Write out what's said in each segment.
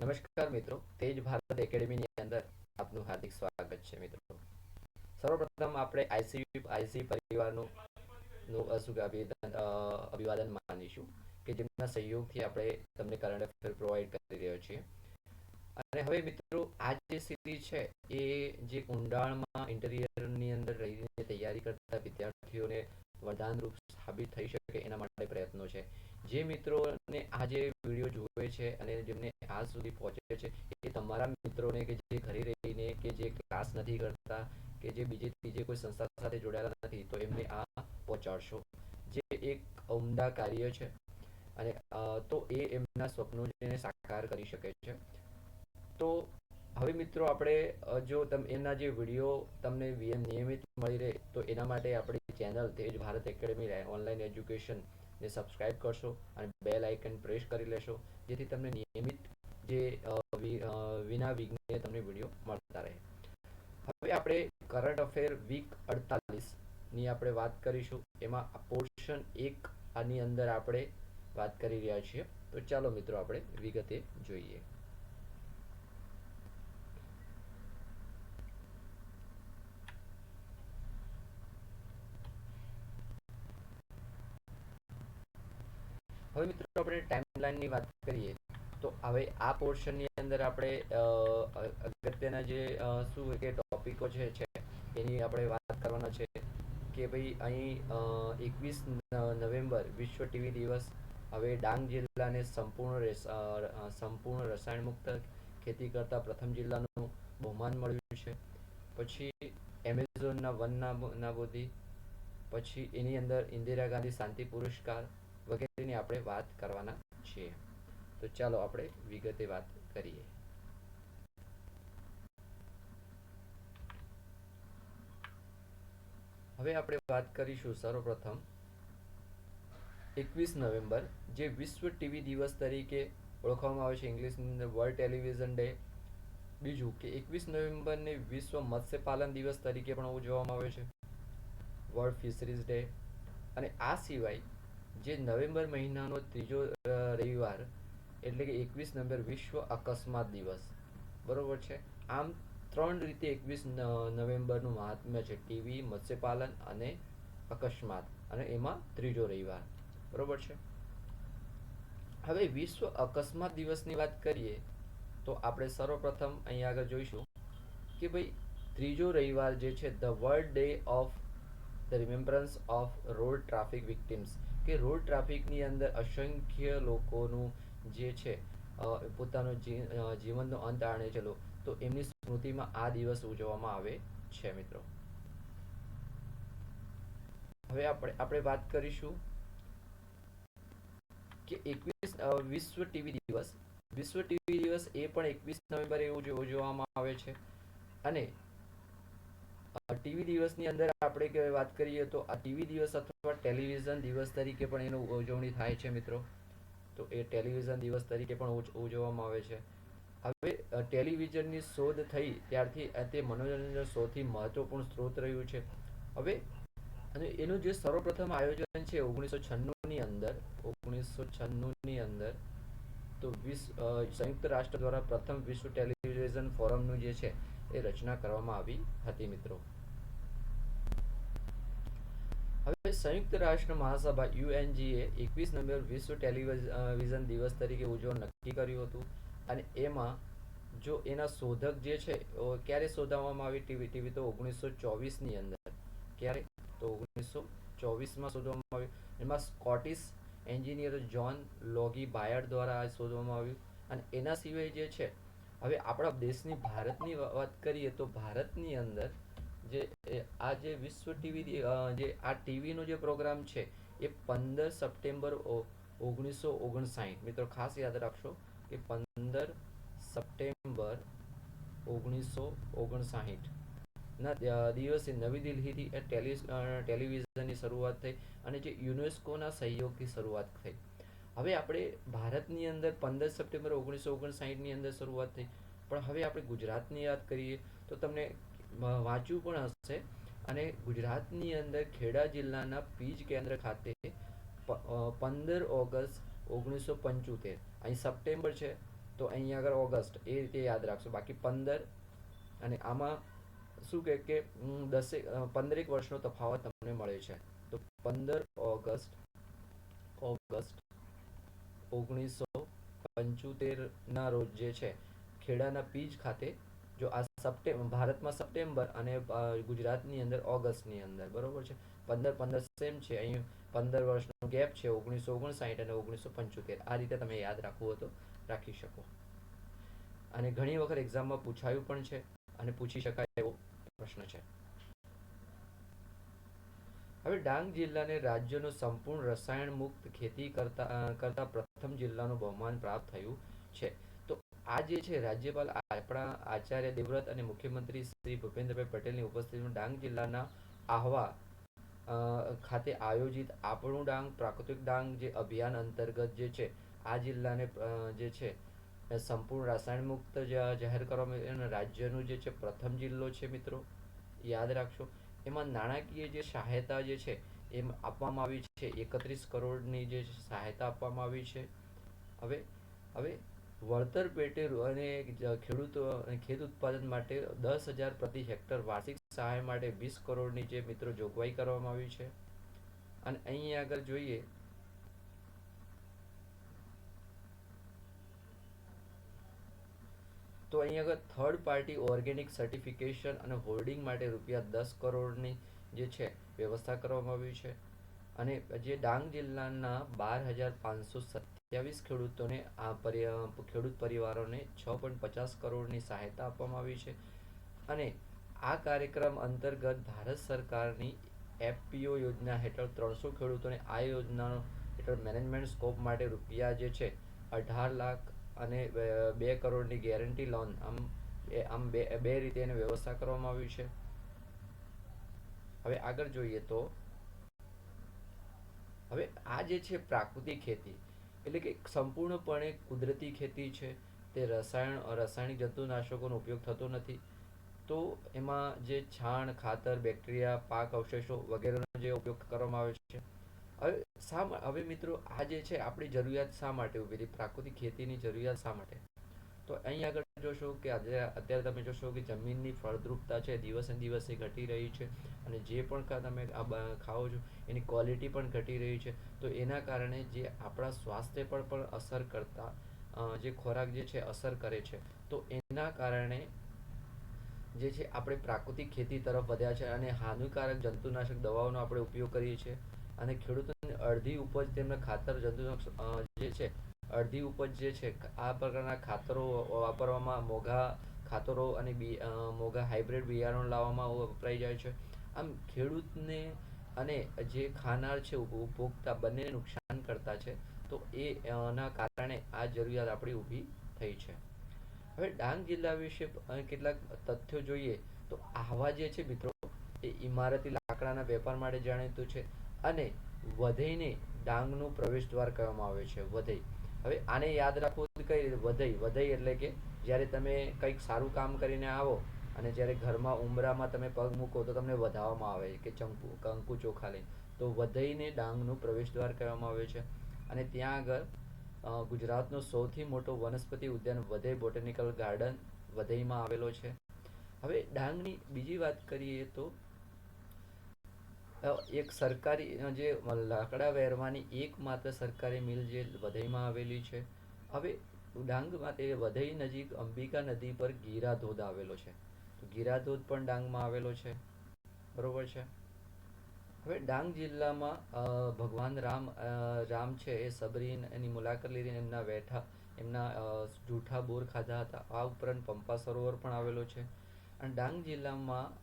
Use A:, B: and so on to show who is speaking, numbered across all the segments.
A: નમસ્કાર મિત્રો, તેજ ભારત એકેડમીની અંદર આપનું હાર્દિક સ્વાગત છે મિત્રો. સર્વપ્રથમ આપણે આઈસી પરિવારનું અશુભ અભિવાદન માનીશું કે જેમના સહયોગથી આપણે તમને કરંટ અફેર પ્રોવાઈડ કરી રહ્યો છીએ. અને હવે મિત્રો આ જે સિરીઝ છે એ જે ઊંડાણમાં ઇન્ટિરિયરની અંદર રહીને તૈયારી કરતા વિદ્યાર્થીઓને વરદાનરૂપ સાબિત થઈ શકે એના માટે પ્રયત્નો છે. જે મિત્રોને આ જે વિડીયો જુએ છે અને જેમને આજ સુધી પહોંચે છે એ તમારા મિત્રોને કે જે ઘરે રહીને કે જે ક્લાસ નથી કરતા કે જે બીજી ત્રીજી કોઈ સંસ્થા સાથે જોડાયેલા નથી તો એમને આ પહોંચાડશો, જે એક ઉમદા કાર્ય છે. અને તો એ એમના સ્વપ્નોને સાકાર કરી શકે છે. તો હવે મિત્રો આપણે જો એમના જે વિડીયો તમને નિયમિત મળી રહે તો એના માટે આપણી ચેનલ તેજ ભારત એકેડમી ઓનલાઈન એજ્યુકેશન ને સબસ્ક્રાઇબ કરશો અને બેલ આઇકન પ્રેસ કરી લેશો, જેથી તમને નિયમિત જે વિના વિઘ્ને તમને વિડીયો મળતા રહે. હવે આપણે કરંટ અફેર વીક 48ની આપણે વાત કરીશું. એમાં પોર્શન 1 આની અંદર આપણે વાત કરી રહ્યા છીએ. તો ચાલો મિત્રો આપણે વિગતે જોઈએ. હવે મિત્રો આપણે ટાઈમલાઈનની વાત કરીએ તો હવે આ પોર્શનની અંદર આપણે અગત્યના જે શું કે ટોપિકો છે એની આપણે વાત કરવાના છે કે ભાઈ અહીં 21 નવેમ્બર વિશ્વ ટીવી દિવસ. હવે ડાંગ જિલ્લાને સંપૂર્ણ રસાયણ મુક્ત ખેતી કરતા પ્રથમ જિલ્લાનું બહુમાન મળ્યું છે. પછી એમેઝોનના વન નાબૂદી, પછી એની અંદર ઇન્દિરા ગાંધી શાંતિ પુરસ્કાર વગેરેની આપણે વાત કરવાના છીએ. તો ચાલો આપણે વિગતે વાત કરીએ. હવે આપણે વાત કરીશું સર્વપ્રથમ 21 નવેમ્બર, જે વિશ્વ ટીવી દિવસ તરીકે ઓળખવામાં આવે છે, ઇંગ્લિશની અંદર વર્લ્ડ ટેલિવિઝન ડે. બીજું કે 21 નવેમ્બરને વિશ્વ મત્સ્યપાલન દિવસ તરીકે પણ ઉજવવામાં આવે છે, વર્લ્ડ ફિશરીઝ ડે. અને આ સિવાય જે નવેમ્બર મહિનાનો ત્રીજો રવિવાર એટલે કે 21 નવેમ્બર વિશ્વ અકસ્માત દિવસ, બરોબર છે. આમ 3 રીતે 21 નવેમ્બરનું મહાત્મ્ય છે: ટીવી, મત્સ્યપાલન અને અકસ્માત, અને એમાં ત્રીજો રવિવાર, બરોબર છે. હવે વિશ્વ અકસ્માત દિવસની વાત કરીએ તો આપણે સર્વપ્રથમ અહીંયા આગળ જોઈશું કે ભાઈ ત્રીજો રવિવાર જે છે the world day of the remembrance off road traffic victims, કે રોડ ટ્રાફિકની અંદર અસંખ્ય લોકોનું જે છે પોતાનો જીવનનો અંત આણે છે તો એમની સ્મૃતિમાં આ દિવસ ઉજવવામાં આવે છે મિત્રો. હવે આપણે વાત કરીશું કે વિશ્વ ટીવી દિવસ. વિશ્વ ટીવી દિવસ એ પણ 21 નવેમ્બરે ઉજવવામાં આવે છે. અને ટીવી દિવસની અંદર આપણે વાત કરીએ તો આ ટીવી દિવસ અથવા ટેલિવિઝન દિવસ તરીકે પણ એની ઉજવણી થાય છે મિત્રો. તો એ ટેલિવિઝન દિવસ તરીકે પણ ઉજવવામાં આવે છે. હવે ટેલિવિઝનની શોધ થઈ ત્યારથી તે મનોરંજનનો સૌથી મહત્વપૂર્ણ સ્ત્રોત રહ્યું છે. હવે અને એનું જે સર્વપ્રથમ આયોજન છે 1996ની અંદર તો સંયુક્ત રાષ્ટ્ર દ્વારા પ્રથમ વિશ્વ ટેલિવિઝન ફોરમનું જે છે એ રચના કરવામાં આવી હતી મિત્રો. હવે સંયુક્ત રાષ્ટ્ર મહાસભા યુએનજીએ 21 નવેમ્બર વિશ્વ ટેલિવિઝન દિવસ તરીકે ઉજવવાનું નક્કી કર્યું હતું. અને એમાં જો એના શોધક જે છે ક્યારે શોધવામાં આવી ટીવી તો 1924ની અંદર. ક્યારે? તો 1924માં શોધવામાં આવ્યું. એમાં સ્કોટિશ એન્જિનિયર જોન લોગી બાયર્ડ દ્વારા આ શોધવામાં આવ્યું. અને એના સિવાય જે છે, હવે આપણા દેશની ભારતની વાત કરીએ તો ભારતની અંદર જે આ જે વિશ્વ ટીવી જે આ ટીવીનો જે પ્રોગ્રામ છે એ 15 સપ્ટેમ્બર 1959, મિત્રો ખાસ યાદ રાખશો કે 15 સપ્ટેમ્બર 1959 ના દિવસે નવી દિલ્હીથી ટેલિવિઝનની શરૂઆત થઈ અને જે યુનેસ્કોના સહયોગથી શરૂઆત થઈ. હવે આપણે ભારતની અંદર 15 સપ્ટેમ્બર 1959ની અંદર શરૂઆત થઈ, પણ હવે આપણે ગુજરાતની વાત કરીએ તો તમને વાંચ્યું પણ હશે. અને ગુજરાતની અંદર ખેડા જિલ્લાના પીજ કેન્દ્ર ખાતે 15 ઓગસ્ટ 1975, અહીં સપ્ટેમ્બર છે તો અહીંયા આગળ ઓગસ્ટ એ રીતે યાદ રાખશો. બાકી 15 અને આમાં શું કે 15 વર્ષનો તફાવત તમને મળે છે. તો 15 ઓગસ્ટ 1975 ના રોજ જે છે ખેડાના પીજ ખાતે, જો આ ભારતમાં સપ્ટેમ્બર અને ગુજરાતની અંદર ઓગસ્ટની અંદર, બરોબર છે. 15 સેમ છે, અહીં 15 વર્ષનો ગેપ છે, 1959 અને 1975. આ રીતે તમે યાદ રાખવું હોય તો રાખી શકો. અને ઘણી વખત એક્ઝામમાં પૂછાયું પણ છે અને પૂછી શકાય એવો પ્રશ્ન છે. હવે ડાંગ જિલ્લાને રાજ્યનો સંપૂર્ણ રસાયણ મુક્ત ખેતી કરતા પ્રથમ જિલ્લાનું બહુમાન પ્રાપ્ત થયું છે. તો આ જે છે રાજ્યપાલ આપણા આચાર્ય દેવવ્રત અને મુખ્યમંત્રી શ્રી ભૂપેન્દ્રભાઈ પટેલની ઉપસ્થિતિમાં ડાંગ જિલ્લાના આહવા ખાતે આયોજિત આપણું ડાંગ પ્રાકૃતિક ડાંગ જે અભિયાન અંતર્ગત જે છે આ જિલ્લાને જે છે સંપૂર્ણ રાસાયણ મુક્ત જાહેર કરવામાં રાજ્યનું જે છે પ્રથમ જિલ્લો છે મિત્રો, યાદ રાખશો. એમાં નાણાકીય જે સહાયતા જે છે એમ આપવામાં આવી છે, 31 કરોડની જે સહાયતા આપવામાં આવી છે. હવે હવે વળતર પેટે અને ખેડૂતો ખેત ઉત્પાદન માટે 10,000 પ્રતિ હેક્ટર વાર્ષિક સહાય માટે 20 કરોડની જે મિત્રો જોગવાઈ કરવામાં આવી છે. અને અહીં આગળ જોઈએ તો અહીં આગળ થર્ડ પાર્ટી ઓર્ગેનિક સર્ટિફિકેશન અને હોલ્ડિંગ માટે ₹10 કરોડની જે છે વ્યવસ્થા કરવામાં આવી છે. અને જે ડાંગ જિલ્લાના 12,527 ખેડૂતોને ખેડૂત પરિવારોને 6.50 કરોડની સહાયતા આપવામાં આવી છે. અને આ કાર્યક્રમ અંતર્ગત ભારત સરકારની એફપીઓ યોજના હેઠળ 300 ખેડૂતોને આ યોજના હેઠળ મેનેજમેન્ટ સ્કોપ માટે રૂપિયા જે છે 18 લાખ અને 2 કરોડની ગેરંટી લોન, આમ બે રીતે એને વ્યવસ્થા કરવામાં આવી છે. હવે આગળ જોઈએ તો હવે આ જે છે પ્રાકૃતિક ખેતી એટલે કે સંપૂર્ણપણે કુદરતી ખેતી છે. તે રાસાયણિક જંતુનાશકોનો ઉપયોગ થતો નથી. તો એમાં જે છાણ, ખાતર, બેક્ટેરિયા, પાક અવશેષો વગેરેનો જે ઉપયોગ કરવામાં આવે છે. હવે મિત્રો આ જે છે આપણી જરૂરિયાત શા માટે ઊભી થઈ, પ્રાકૃતિક ખેતીની જરૂરિયાત શા માટે? તો અહીં આગળ જોશો કે અત્યારે તમે જોશો કે જમીનની ફળદ્રુપતા છે દિવસે દિવસે ઘટી રહી છે. અને જે પણ તમે ખાઓ છો એની ક્વોલિટી પણ ઘટી રહી છે. તો એના કારણે જે આપણા સ્વાસ્થ્ય પર પણ અસર કરતા જે ખોરાક જે છે અસર કરે છે. તો એના કારણે જે છે આપણે પ્રાકૃતિક ખેતી તરફ વધ્યા છે અને હાનિકારક જંતુનાશક દવાઓનો આપણે ઉપયોગ કરીએ છીએ. અને ખેડૂતોની અડધી ઉપજ તેમના ખાતર જે છે અડધી ઉપજ જે છે આ પ્રકારના ખાતરો વાપરવામાં, મોંઘા ખાતરો અને મોંઘા હાઇબ્રિડ બિયારણો લાવવામાં વપરાઈ જાય છે. આમ ખેડૂતને અને જે ખાનાર છે ઉપભોક્તા બંનેને નુકસાન કરતા છે. તો એના કારણે આ જરૂરિયાત આપણી ઊભી થઈ છે. હવે ડાંગ જિલ્લા વિશે કેટલાક તથ્યો જોઈએ તો આહવા જે છે મિત્રો એ ઇમારતી લાકડાના વેપાર માટે જાણીતું છે. અને વધઈને ડાંગનું પ્રવેશ દ્વાર કહેવામાં આવે છે, વધઈ. હવે આને યાદ રાખવું કઈ રીતે? વધઈ એટલે કે જ્યારે તમે કંઈક સારું કામ કરીને આવો અને જ્યારે ઘરમાં ઉંબરામાં તમે પગ મૂકો તો તમને વધાવવામાં આવે કે કંકુ ચોખા લઈને. તો વધઈને ડાંગનું પ્રવેશ દ્વાર કહેવામાં આવે છે. અને ત્યાં આગળ ગુજરાતનો સૌથી મોટો વનસ્પતિ ઉદ્યાન વધઈ બોટેનિકલ ગાર્ડન વધઈમાં આવેલો છે. હવે ડાંગની બીજી વાત કરીએ તો એક સરકારી જે લાકડા વેરવાની એકમાત્ર સરકારી મિલ જે વધઈમાં આવેલી છે. હવે ડાંગમાં તે વધઈ નજીક અંબિકા નદી પર ગીરા ધોધ આવેલો છે. તો ગીરા ધોધ પણ ડાંગમાં આવેલો છે, બરોબર છે. હવે ડાંગ જિલ્લામાં ભગવાન રામ છે એ સબરીની મુલાકાત લીધી, એમના જૂઠા બોર ખાધા હતા. આ ઉપરાંત પંપા સરોવર પણ આવેલો છે. અને ડાંગ જિલ્લામાં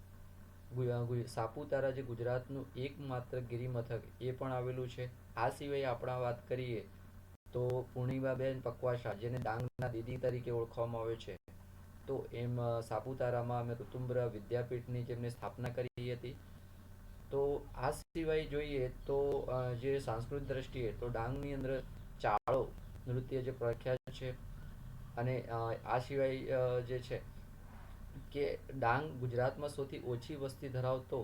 A: સાપુતારા જે ગુજરાતનું એકમાત્ર ગિરિમથક એ પણ આવેલું છે. આ સિવાય આપણે વાત કરીએ તો પૂર્ણિમાબેન પકવાસા જેને ડાંગના દીદી તરીકે ઓળખવામાં આવે છે. તો એમ સાપુતારામાં અમે ઋતુમ્બર વિદ્યાપીઠની જેમને સ્થાપના કરી હતી. તો આ સિવાય જોઈએ તો જે સાંસ્કૃતિક દ્રષ્ટિએ તો ડાંગની અંદર ચાળો નૃત્ય જે પ્રખ્યાત છે. અને આ સિવાય જે છે કે ડાંગ ગુજરાતમાં સૌથી ઓછી વસ્તી ધરાવતો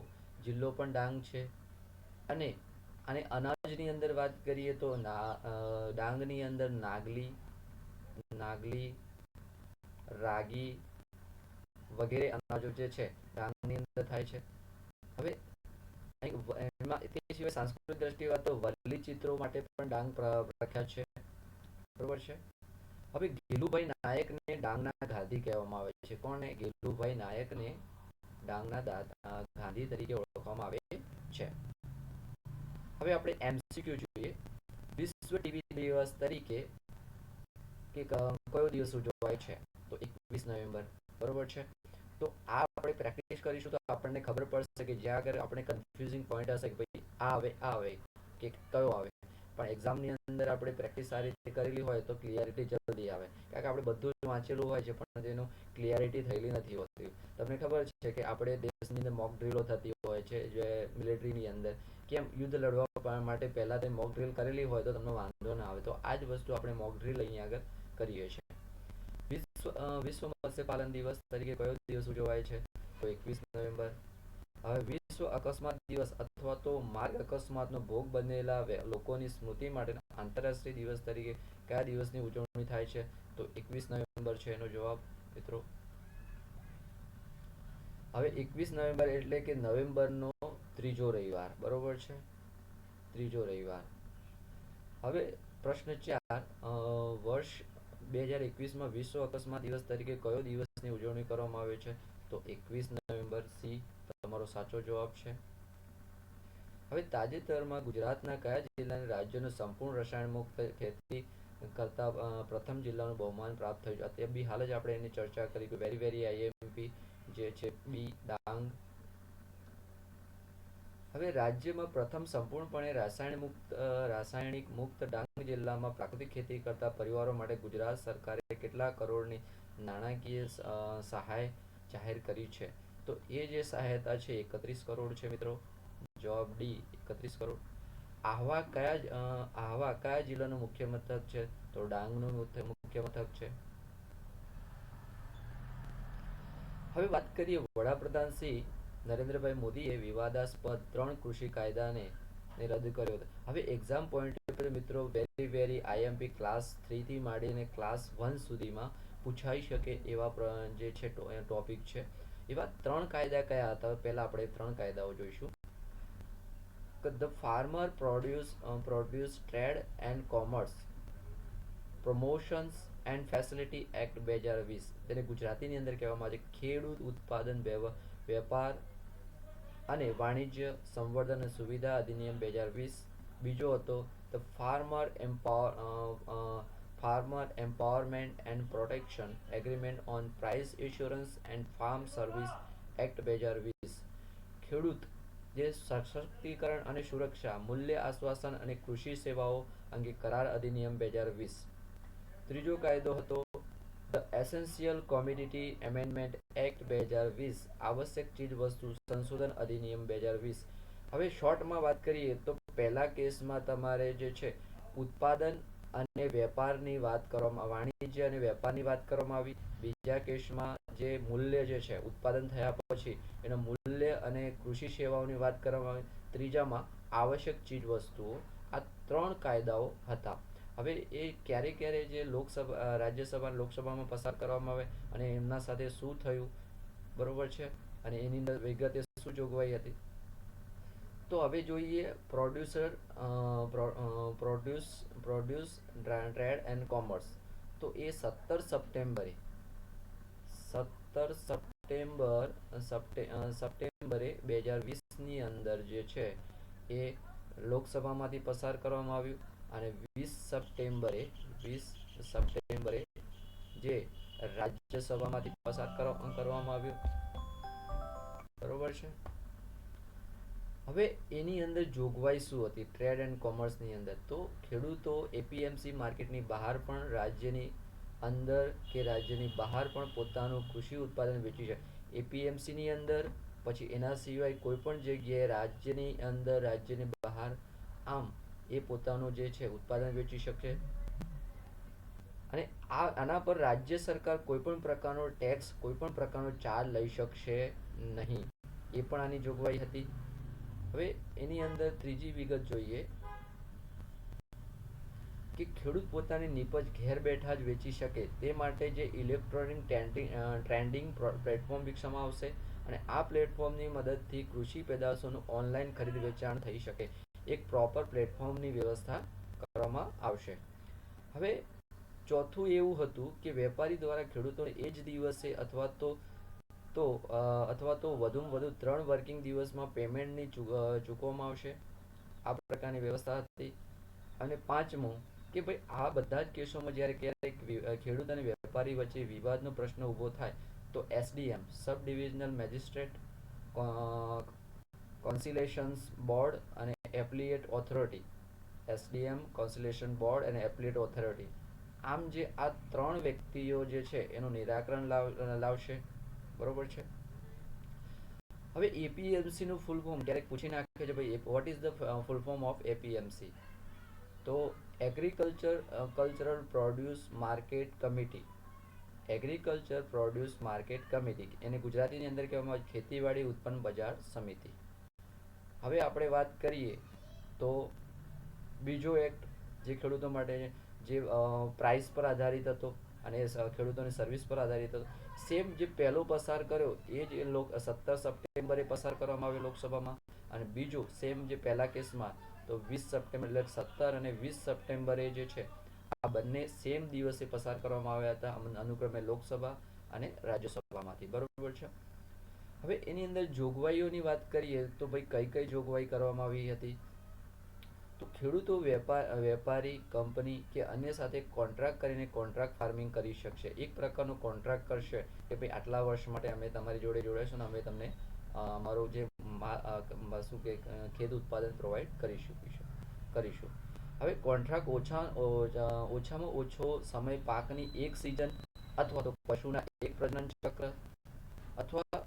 A: જિલ્લો પણ ડાંગ છે. અને અનાજની અંદર વાત કરીએ તો ડાંગની અંદર નાગલી, રાગી વગેરે અનાજો જે છે ડાંગની અંદર થાય છે. હવે એમાં તે સિવાય સાંસ્કૃતિક દ્રષ્ટિએ વાત તો વલ્લી ચિત્રો માટે પણ ડાંગ પ્રખ્યાત છે, બરોબર છે. હવે ગેલુભાઈ નાયકને ડાંગના ગાંધી કહેવામાં આવે છે. કોને? ગેલુભાઈ નાયકને ડાંગના ગાંધી તરીકે ઓળખવામાં આવે છે. હવે આપણે એમસીક્યુ જોઈએ. વિશ્વ ટીવી દિવસ તરીકે કે કયો દિવસ ઉજવાય છે? તો 21 નવેમ્બર, બરોબર છે. તો આ આપણે પ્રેક્ટિસ કરીશું તો આપણને ખબર પડશે કે જ્યાં આગળ આપણે કન્ફ્યુઝિંગ પોઈન્ટ હશે કે ભાઈ આ આવે કે કયો આવે, પણ એક્ઝામની અંદર આપણે પ્રેક્ટિસ સારી રીતે કરેલી હોય તો ક્લિયરિટી જલ્દી આવે. કારણ કે આપણે બધું જ વાંચેલું હોય છે પણ તેનું ક્લિયરિટી થયેલી નથી હોતી. તમને ખબર છે કે આપણે દેશની અંદર મોક ડ્રીલો થતી હોય છે, જે મિલિટરીની અંદર કેમ યુદ્ધ લડવા માટે પહેલા તે મોક ડ્રીલ કરેલી હોય તો તમને વાંધો ના આવે. તો આ જ વસ્તુ આપણે મોક ડ્રીલ અહીંયા આગળ કરીએ છીએ. વિશ્વ મત્સ્યપાલન દિવસ તરીકે કયો દિવસ ઉજવાય છે? તો 21 નવેમ્બર. હવે વિશ્વ અકસ્માત દિવસ અથવા તો માર્ગ અકસ્માતનો ભોગ બનેલા લોકોની સ્મૃતિ માટે આંતરરાષ્ટ્રીય દિવસ તરીકે કયા દિવસની ઉજવણી થાય છે? તો 21 નવેમ્બર છે એનો જવાબ મિત્રો. હવે 21 નવેમ્બર એટલે કે નવેમ્બરનો ત્રીજો રવિવાર, બરોબર છે, ત્રીજો રવિવાર. હવે પ્રશ્ન 4, વર્ષ 2021માં વિશ્વ અકસ્માત દિવસ તરીકે કયો દિવસની ઉજવણી કરવામાં આવે છે? તો 21 નવેમ્બર. સી તમારો સાચો જવાબ છે. હવે તાજેતરમાં ગુજરાતના કયા જિલ્લાને રાજ્યનું સંપૂર્ણ રસાયણ મુક્ત ખેતી કરતા પ્રથમ જિલ્લાનું બહુમાન પ્રાપ્ત થયું છે? અત્યારે બી હાલ જ આપણે એની ચર્ચા કરી કે વેરી વેરી આઈએમપી જે છે બી ડાંગ. હવે રાજ્યમાં પ્રથમ સંપૂર્ણપણે રાસાયણિક મુક્ત ડાંગ જિલ્લામાં પ્રાકૃતિક ખેતી કરતા પરિવારો માટે ગુજરાત સરકારે કેટલા કરોડની નાણાકીય સહાય જાહેર કરી છે? તો એ જે સહાયતા છે 31 કરોડ છે મિત્રો. જવાબ ડી 31 કરોડ. આહવા કયા જિલ્લાનું મુખ્ય મથક છે? તો ડાંગનું મુખ્ય મથક છે. હવે વાત કરીએ વડાપ્રધાન શ્રી નરેન્દ્રભાઈ મોદીએ વિવાદાસ્પદ 3 કૃષિ કાયદાને રદ કર્યો હતો. હવે એક્ઝામ પોઈન્ટ પર મિત્રો વેરી વેરી આઈએમપી ક્લાસ 3 થી માંડીને ક્લાસ 1 સુધીમાં પૂછાઈ શકે એવા જે છે ટોપિક છે. એવા 3 કાયદા કયા હતા? પહેલા આપણે 3 કાયદાઓ જોઈશું. The farmer produce trade and commerce promotions and facility act 2020, તેને ગુજરાતીની અંદર કહેવામાં આવે છે ખેડૂત ઉત્પાદન વેપાર અને વાણિજ્ય સંવર્ધન અને સુવિધા અધિનિયમ 2020. બીજો હતો the farmer empowerment and protection agreement on price insurance and farm service act 2020, ખેડૂત જે સશક્તિકરણ અને સુરક્ષા મૂલ્ય આશ્વાસન અને કૃષિ સેવાઓ અંગે કરાર અધિનિયમ 2020. ત્રીજો કાયદો હતો the essential commodity amendment act 2020, આવશ્યક ચીજ વસ્તુ સંશોધન અધિનિયમ 2020. હવે શોર્ટમાં વાત કરીએ તો પહેલા કેસમાં તમારે જે છે ઉત્પાદન અને વેપારની વાત કરવામાં, વાણિજ્ય અને વેપારની વાત કરવામાં આવી. બીજા કેસમાં જે મૂલ્ય જે છે ઉત્પાદન થયા પછી એના મૂલ્ય અને કૃષિ સેવાઓની વાત કરવામાં આવી. ત્રીજામાં આવશ્યક ચીજ વસ્તુઓ. આ 3 કાયદાઓ હતા. હવે એ ક્યારે ક્યારે જે રાજ્યસભા લોકસભામાં પસાર કરવામાં આવે અને એમના સાથે શું થયું, બરોબર છે, અને એની અંદર વિગતે શું જોગવાઈ હતી. તો હવે જોઈએ પ્રોડ્યુસ ટ્રેડ એન્ડ કોમર્સ. તો એ 17 સપ્ટેમ્બરે 2020ની અંદર જે છે એ લોકસભામાંથી પસાર કરવામાં આવ્યું અને 20 સપ્ટેમ્બરે જે રાજ્યસભામાંથી પસાર કરવામાં આવ્યું, બરોબર છે. હવે એની અંદર જોગવાઈ શું હતી ટ્રેડ એન્ડ કોમર્સની અંદર? તો ખેડૂતો એપીએમસી માર્કેટની બહાર પણ રાજ્યની અંદર કે રાજ્યની બહાર પણ પોતાનું કૃષિ ઉત્પાદન વેચી શકે. એપીએમસીની અંદર પછી એના સિવાય કોઈ પણ જગ્યાએ રાજ્યની અંદર રાજ્યની બહાર આમ એ પોતાનું જે છે ઉત્પાદન વેચી શકે. અને આના પર રાજ્ય સરકાર કોઈ પણ પ્રકારનો ટેક્સ, કોઈ પણ પ્રકારનો ચાર્જ લઈ શકશે નહીં. એ પણ આની જોગવાઈ હતી. હવે એની અંદર ત્રીજી વિગત જોઈએ કે ખેડૂત પોતાની નીપજ ઘેર બેઠા જ વેચી શકે તે માટે જે ઇલેક્ટ્રોનિક ટ્રેન્ડિંગ પ્લેટફોર્મ વિકસાવવામાં આવશે અને આ પ્લેટફોર્મની મદદથી કૃષિ પેદાશોનું ઓનલાઈન ખરીદ વેચાણ થઈ શકે એક પ્રોપર પ્લેટફોર્મની વ્યવસ્થા કરવામાં આવશે. હવે ચોથું એવું હતું કે વેપારી દ્વારા ખેડૂતોને એ જ દિવસે અથવા તો વધુમાં વધુ 3 વર્કિંગ દિવસમાં પેમેન્ટની ચૂકવવામાં આવશે. આ પ્રકારની વ્યવસ્થા હતી. અને પાંચમું કે ભાઈ આ બધા જ કેસોમાં જ્યારે ક્યારેક ખેડૂત અને વેપારી વચ્ચે વિવાદનો પ્રશ્ન ઊભો થાય તો SDM sub divisional magistrate conciliations board અને appellate authority SDM conciliation board અને એપ્લિએટ ઓથોરિટી આમ જે આ ત્રણ વ્યક્તિઓ જે છે એનું નિરાકરણ લાવશે. બરોબર છે. હવે એપીએમસી નું ફૂલ ફોર્મ ક્યારેક પૂછી નાખે છે ભાઈ what is the full form of APMC. તો cultural produce market committee. Agriculture produce market committee એને ગુજરાતીની અંદર કહેવામાં આવે ખેતીવાડી ઉત્પન્ન બજાર સમિતિ. હવે આપણે વાત કરીએ તો બીજો એક્ટ જે ખેડૂતો માટે જે પ્રાઇસ પર આધારિત હતો અને ખેડૂતોની સર્વિસ પર આધારિત હતો. સેમ જે પહેલો પસાર કર્યો એ જ 17 સપ્ટેમ્બરે પસાર કરવામાં આવ્યો લોકસભામાં અને બીજો સેમ જે પહેલા કેસમાં તો 20 સપ્ટેમ્બર એટલે 17 અને 20 સપ્ટેમ્બરે જે છે આ બંને સેમ દિવસે પસાર કરવામાં આવ્યા હતા અનુક્રમે લોકસભા અને રાજ્યસભામાંથી. બરોબર છે. હવે એની અંદર જોગવાઈઓની વાત કરીએ તો ભાઈ કઈ કઈ જોગવાઈ કરવામાં આવી હતી. તો ખેડૂતો વેપારી કંપની કે અન્ય સાથે કોન્ટ્રાક્ટ કરીને કોન્ટ્રાક્ટ ફાર્મિંગ કરી શકશે. એક પ્રકારનો કોન્ટ્રાક્ટ કરશે કે ભાઈ આટલા વર્ષ માટે અમે તમારી જોડે જોડાઈશું અને અમે તમને અમારું જે શું કે ખેત ઉત્પાદન પ્રોવાઈડ કરીશું. હવે કોન્ટ્રાક્ટ ઓછામાં ઓછો સમય પાકની એક સિઝન અથવા તો પશુના એક પ્રજનન ચક્ર અથવા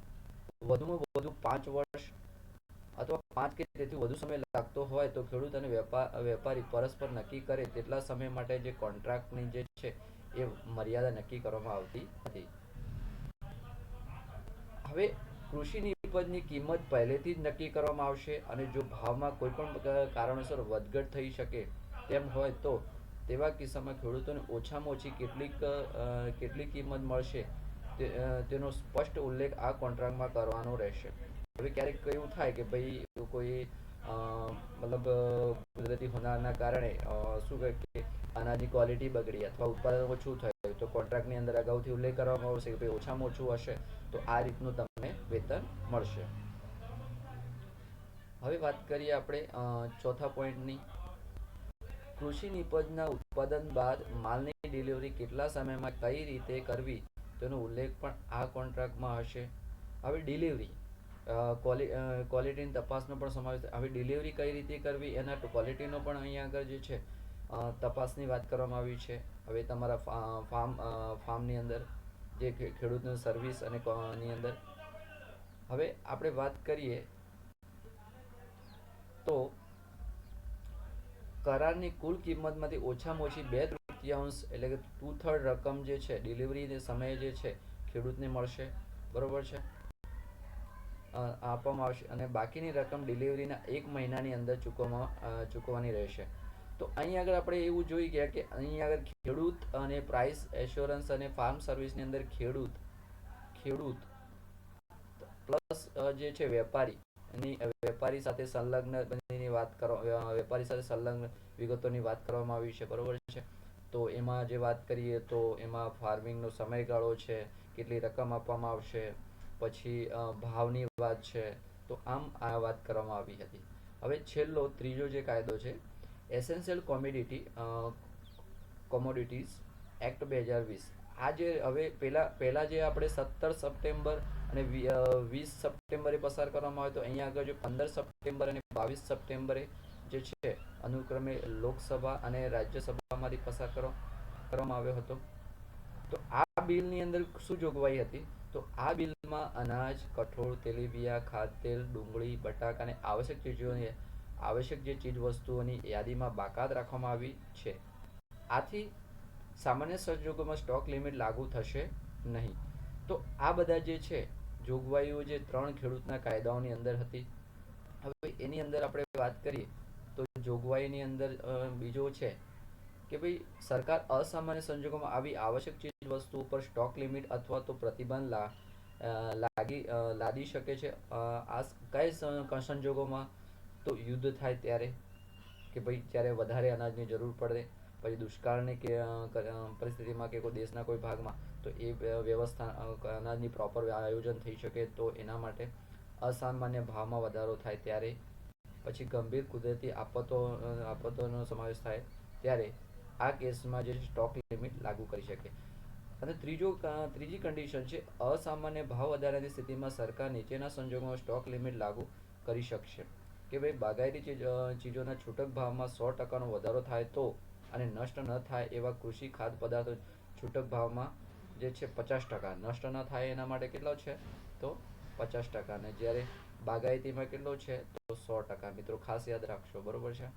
A: વધુમાં વધુ 5 વર્ષ અથવા 5 કે તેથી વધુ સમય લાગતો હોય તો ખેડૂત અને વેપારી પરસ્પર નક્કી કરે તેટલા સમય માટે જે કોન્ટ્રાક્ટની જે છે એ મર્યાદા નક્કી કરવામાં આવતી હતી. હવે કૃષિની ઉપજની કિંમત પહેલેથી જ નક્કી કરવામાં આવશે અને જો ભાવમાં કોઈ પણ કારણોસર વધઘટ થઈ શકે તેમ હોય તો તેવા કિસ્સામાં ખેડૂતોને ઓછામાં ઓછી કેટલી કિંમત મળશે તેનો સ્પષ્ટ ઉલ્લેખ આ કોન્ટ્રાક્ટમાં કરવાનો રહેશે. હવે ક્યારેક એવું થાય કે ભાઈ કોઈ મતલબ કુદરતી હોનારના કારણે શું કહે કે અનાજની ક્વોલિટી બગડી અથવા ઉત્પાદન ઓછું થયું તો કોન્ટ્રાક્ટની અંદર અગાઉથી ઉલ્લેખ કરવામાં આવશે કે ભાઈ ઓછામાં ઓછું હશે તો આ રીતનું તમને વેતન મળશે. હવે વાત કરીએ આપણે ચોથા પોઈન્ટની. કૃષિ નિપજના ઉત્પાદન બાદ માલની ડિલિવરી કેટલા સમયમાં કઈ રીતે કરવી તેનો ઉલ્લેખ પણ આ કોન્ટ્રાક્ટમાં હશે. હવે ડિલિવરી ક્વોલિટીની તપાસનો પણ સમાવેશ. હવે ડિલિવરી કઈ રીતે કરવી એના ક્વોલિટીનો પણ અહીંયા આગળ જે છે તપાસની વાત કરવામાં આવી છે. હવે તમારા ફાર્મની અંદર જે ખેડૂતની સર્વિસ અને ની અંદર હવે આપણે વાત કરીએ તો કરારની કુલ કિંમતમાંથી ઓછામાં ઓછી 2/3 એટલે કે 2/3 રકમ જે છે ડિલિવરી સમયે જે છે ખેડૂતને મળશે. બરોબર છે. આપવામાં આવશે અને બાકીની રકમ ડિલિવરીના 1 મહિનાની અંદર ચૂકવવાની રહેશે. તો અહીં આગળ આપણે એવું જોઈ ગયા કે અહીં આગળ ખેડૂત અને પ્રાઇસ એશ્યોરન્સ અને ફાર્મ સર્વિસની અંદર ખેડૂત પ્લસ જે છે વેપારી સાથે સંલગ્ન વિગતોની વાત કરવામાં આવી છે. બરોબર છે. તો એમાં જે વાત કરીએ તો એમાં ફાર્મિંગનો સમયગાળો છે, કેટલી રકમ આપવામાં આવશે, પછી ભાવની વાત છે. તો આમ આ વાત કરવામાં આવી હતી. હવે છેલ્લો ત્રીજો જે કાયદો છે એસેન્શિયલ કોમોડિટીઝ એક્ટ 2020. આ જે હવે પહેલા જે આપણે 17 સપ્ટેમ્બર અને 20 સપ્ટેમ્બરે પસાર કરવામાં આવ્યો તો અહીંયા આગળ જો 15 સપ્ટેમ્બર અને 22 સપ્ટેમ્બરે જે છે અનુક્રમે લોકસભા અને રાજ્યસભામાંથી પસાર કરવામાં આવ્યો હતો. તો આ બિલની અંદર શું જોગવાઈ હતી તો આ બિલમાં અનાજ, કઠોળ, તેલીબિયાં, ખાદ્યતેલ, ડુંગળી, બટાકા અને આવશ્યક જે ચીજ વસ્તુઓની યાદીમાં બાકાત રાખવામાં આવી છે. આથી સામાન્ય સંજોગોમાં સ્ટોક લિમિટ લાગુ થશે નહીં. તો આ બધા જે છે જોગવાઈઓ જે 3 ખેડૂતના કાયદાઓની અંદર હતી. હવે એની અંદર આપણે વાત કરીએ તો જોગવાઈની અંદર બીજો છે કે ભાઈ સરકાર અસામાન્ય સંજોગોમાં આવી આવશ્યક ચીજ વસ્તુ ઉપર સ્ટોક લિમિટ અથવા તો પ્રતિબંધ લાદી શકે છે. આ કઈ સંજોગોમાં? તો યુદ્ધ થાય ત્યારે, કે ભાઈ જ્યારે વધારે અનાજની જરૂર પડે, પછી દુષ્કાળની કે પરિસ્થિતિમાં કે કોઈ દેશના કોઈ ભાગમાં, તો એ વ્યવસ્થા અનાજની પ્રોપર આયોજન થઈ શકે તો એના માટે. અસામાન્ય ભાવમાં વધારો થાય ત્યારે, પછી ગંભીર કુદરતી આફતોનો સમાવેશ થાય ત્યારે આ કેસમાં જે સ્ટોક લિમિટ લાગુ કરી શકે. અને ત્રીજી કન્ડિશન છે અસામાન્ય ભાવ વધારાની સ્થિતિમાં સરકાર નીચેના સંજોગોમાં સ્ટોક લિમિટ લાગુ કરી શકશે. કે ભાઈ બાગાયતી ચીજોના છૂટક ભાવમાં 100%નો વધારો થાય તો, અને નષ્ટ ન થાય એવા કૃષિ ખાદ્ય પદાર્થો છૂટક ભાવમાં જે છે 50%, નષ્ટ ન થાય એના માટે કેટલો છે? તો 50%. ને જ્યારે બાગાયતીમાં કેટલો છે? તો 100%. મિત્રો ખાસ યાદ રાખશો, બરોબર છે.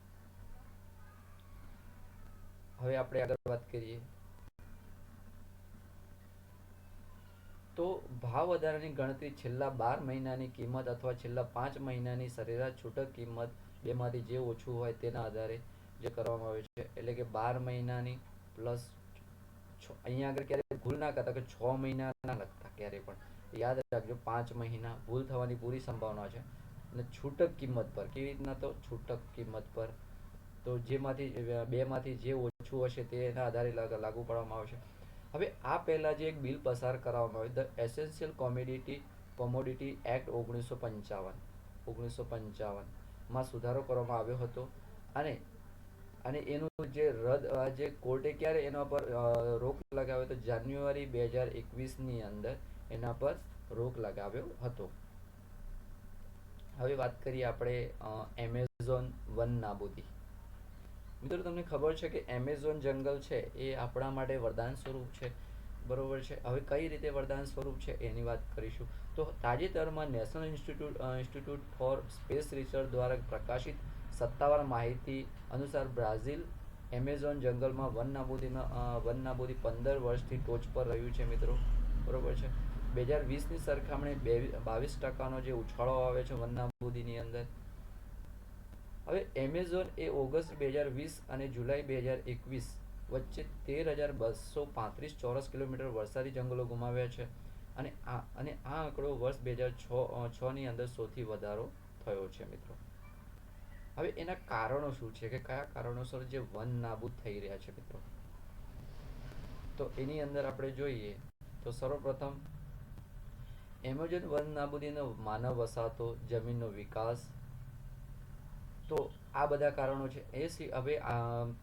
A: હવે આપણે આગળ વાત કરીએ તો ભાવ વધારાની ગણતરી છેલ્લા 12 મહિનાની કિંમત અથવા છેલ્લા 5 મહિનાની સરેરાશ છૂટક કિંમત બેમાંથી જે ઓછું હોય તેના આધારે જે કરવામાં આવે છે. એટલે કે 12 મહિનાની પ્લસ અહીંયા આગળ ક્યારે ભૂલ ના કરતા કે 6 મહિના ના લખતા ક્યારે પણ. યાદ રાખજો 5 મહિના ભૂલ થવાની પૂરી સંભાવના છે. અને છૂટક કિંમત પર કેવી રીતના? તો છૂટક કિંમત પર તો જેમાંથી બેમાંથી જે ઓછું હશે તેના આધારે લાગુ પાડવામાં આવશે. હવે આ પહેલા જે એક બિલ પસાર કરવામાં આવ્યું, ધ એસેન્શિયલ કોમોડિટી એક્ટ 1955 માં સુધારો કરવામાં આવ્યો હતો. અને અને એનું જે કોર્ટે ક્યારે એના પર રોક લગાવ્યો હતો? જાન્યુઆરી 2021ની અંદર એના પર રોક લગાવ્યો હતો. હવે વાત કરીએ આપણે એમેઝોન વન નાબૂદી. મિત્રો તમને ખબર છે કે એમેઝોન જંગલ છે એ આપણા માટે વરદાન સ્વરૂપ છે, બરોબર છે. હવે કઈ રીતે વરદાન સ્વરૂપ છે એની વાત કરીશું. તો તાજેતરમાં national institute for space research દ્વારા પ્રકાશિત સત્તાવાર માહિતી અનુસાર બ્રાઝિલ એમેઝોન જંગલમાં વનનાબૂદી 15 વર્ષથી ટોચ પર રહ્યું છે મિત્રો, બરોબર છે. 2020ની સરખામણી 22%નો જે ઉછાળો આવે છે વનનાબૂદીની અંદર. હવે એમેઝોન એ ઓગસ્ટ 2020 અને જુલાઈ 2021 વચ્ચે 13,235 ચોરસ કિલોમીટર વરસાદી જંગલો ગુમાવ્યા છે. અને આ આંકડો વર્ષ 2006ની અંદર સૌથી વધારો થયો છે મિત્રો. હવે એના કારણો શું છે, કે કયા કારણોસર જે વન નાબૂદ થઈ રહ્યા છે મિત્રો? તો એની અંદર આપણે જોઈએ તો સર્વપ્રથમ એમેઝોન વન નાબૂદીનો માનવ વસાહતો, જમીનનો વિકાસ, તો આ બધા કારણો છે. હવે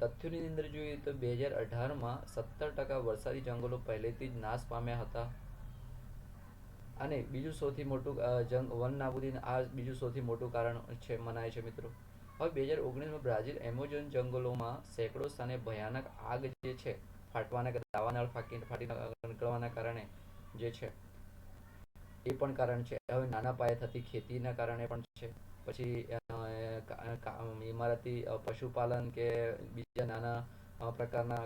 A: તથ્યોની અંદર જોઈએ તો 2018માં 17% વરસાદી જંગલો પહેલેથી જ નાશ પામ્યા હતા. અને બીજું સૌથી મોટું વન નાબૂદી આ બીજું સૌથી મોટું કારણ છે મનાય છે મિત્રો. હવે 2019માં બ્રાઝિલ એમેઝોન જંગલોમાં સેંકડો સ્થાને ભયાનક આગ જે છે ફાટવાના કે દાવાનળ ફાટી નીકળવાના કારણે જે છે એ પણ કારણ છે. હવે નાના પાયે થતી ખેતીના કારણે પણ છે. પછી ઇમારતી પશુપાલન કે બીજા નાના પ્રકારના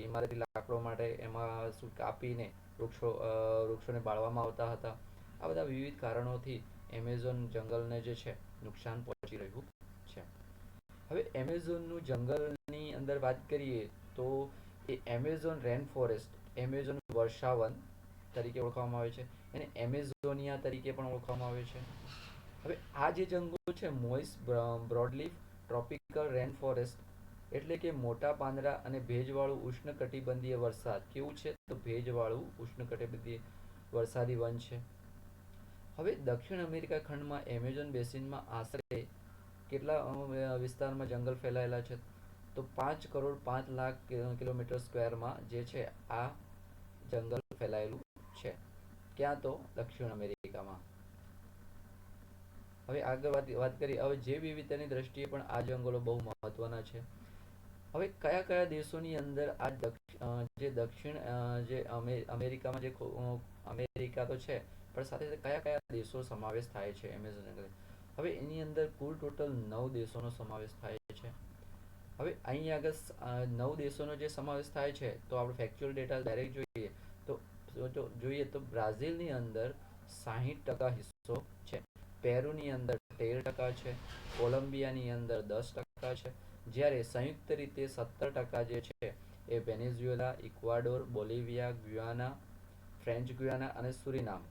A: ઇમારતી લાકડો માટે એમાં કાપીને વૃક્ષોને બાળવામાં આવતા હતા. આ બધા વિવિધ કારણોથી એમેઝોન જંગલને જે છે નુકસાન પહોંચી રહ્યું છે. હવે એમેઝોનનું જંગલની અંદર વાત કરીએ તો એ એમેઝોન રેન ફોરેસ્ટ, એમેઝોન વર્ષાવન તરીકે ઓળખવામાં આવે છે. એને એમેઝોનિયા તરીકે પણ ઓળખવામાં આવે છે. હવે આ જે જંગલો છે મોઇસ્ટ બ્રોડલીફ ટ્રોપિકલ રેન ફોરેસ્ટ, એટલે કે મોટા પાંદડા અને ભેજવાળું ઉષ્ણકટિબંધીય વરસાદ. કેવું છે? તો ભેજવાળું ઉષ્ણકટિબંધીય વરસાદી વન છે. હવે દક્ષિણ અમેરિકા ખંડમાં એમેઝોન બેસિનમાં આશરે કેટલા વિસ્તારમાં જંગલ ફેલાયેલા છે? તો 5,05,00,000 કિલોમીટર સ્ક્વેરમાં જે છે આ જંગલ ફેલાયેલું છે. ક્યાં? તો દક્ષિણ અમેરિકામાં. હવે આગળ વાત કરીએ. હવે જૈવ વિવિધતાની દ્રષ્ટિએ પણ આ જંગલો બહુ મહત્વના છે. હવે કયા કયા દેશોની અંદર આ જે દક્ષિણ જે અમેરિકામાં જે અમેરિકા તો છે પણ સાથે સાથે કયા કયા દેશો સમાવેશ થાય છે એમેઝોન જંગલ? હવે એની અંદર કુલ ટોટલ 9 દેશોનો સમાવેશ થાય છે. હવે અહીં આગળ 9 દેશોનો જે સમાવેશ થાય છે તો આપણે ફેક્ચ્યુઅલ ડેટા ડાયરેક્ટ જોઈએ તો બ્રાઝિલની અંદર 60% હિસ્સો છે, પેરુની અંદર 13% છે, કોલંબિયાની અંદર 10% છે, જ્યારે સંયુક્ત રીતે 17% જે છે એ Venezuela, Ecuador, Bolivia, Guyana, French Guiana અને Suriname.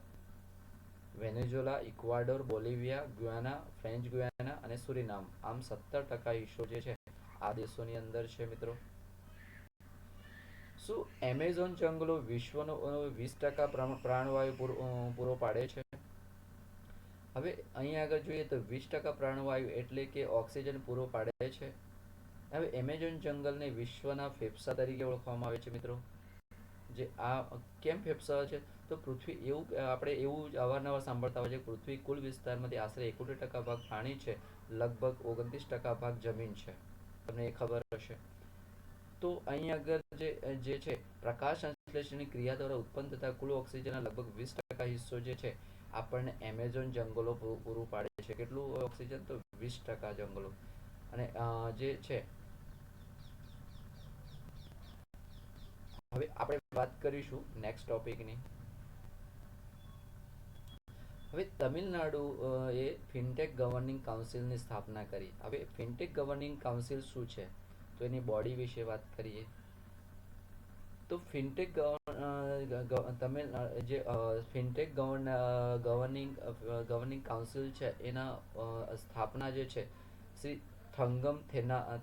A: Venezuela, Ecuador, Bolivia, Guyana, French Guiana અને સુરીનામ, આમ 17% હિસ્સો જે છે આ દેશોની અંદર છે મિત્રો. શું એમેઝોન જંગલો વિશ્વનો 20% પ્રાણવાયુ પૂરો પાડે છે? હવે અહીંયા આગળ જોઈએ તો 20% પ્રાણવાયુ એટલે કે ઓક્સિજન પૂરો પાડે છે. હવે એમેઝોન જંગલને વિશ્વના ફેફસા તરીકે ઓળખવામાં આવે છે મિત્રો. જે આ કેમ ફેફસા છે? તો પૃથ્વી એવું આપણે એવું અવારનવાર સાંભળતા હોય છે, પૃથ્વી કુલ વિસ્તારમાંથી આશરે 71% ભાગ પાણી છે, લગભગ 29% ભાગ જમીન છે. તમને એ ખબર હશે. તો અહીં આગળ જે છે પ્રકાશ સંશ્લેષણની ક્રિયા દ્વારા ઉત્પન્ન થતા કુલ ઓક્સિજનના લગભગ 20% હિસ્સો જે છે આપણને એમેઝોન જંગલો પૂરું પાડે છે. કેટલું ઓક્સિજન? તો 20% જંગલો. અને જે છે હવે આપણે વાત કરીશું નેક્સ્ટ ટોપિકની. હવે તમિલનાડુ એ ફિનટેક ગવર્નિંગ કાઉન્સિલની સ્થાપના કરી. હવે ફિનટેક ગવર્નિંગ કાઉન્સિલ શું છે? તો એની બોડી વિશે વાત કરીએ. તો ફિનટેક તમિલ જે ફિનટેક ગવર્નિંગ કાઉન્સિલ છે એના સ્થાપના જે છે શ્રી થંગમ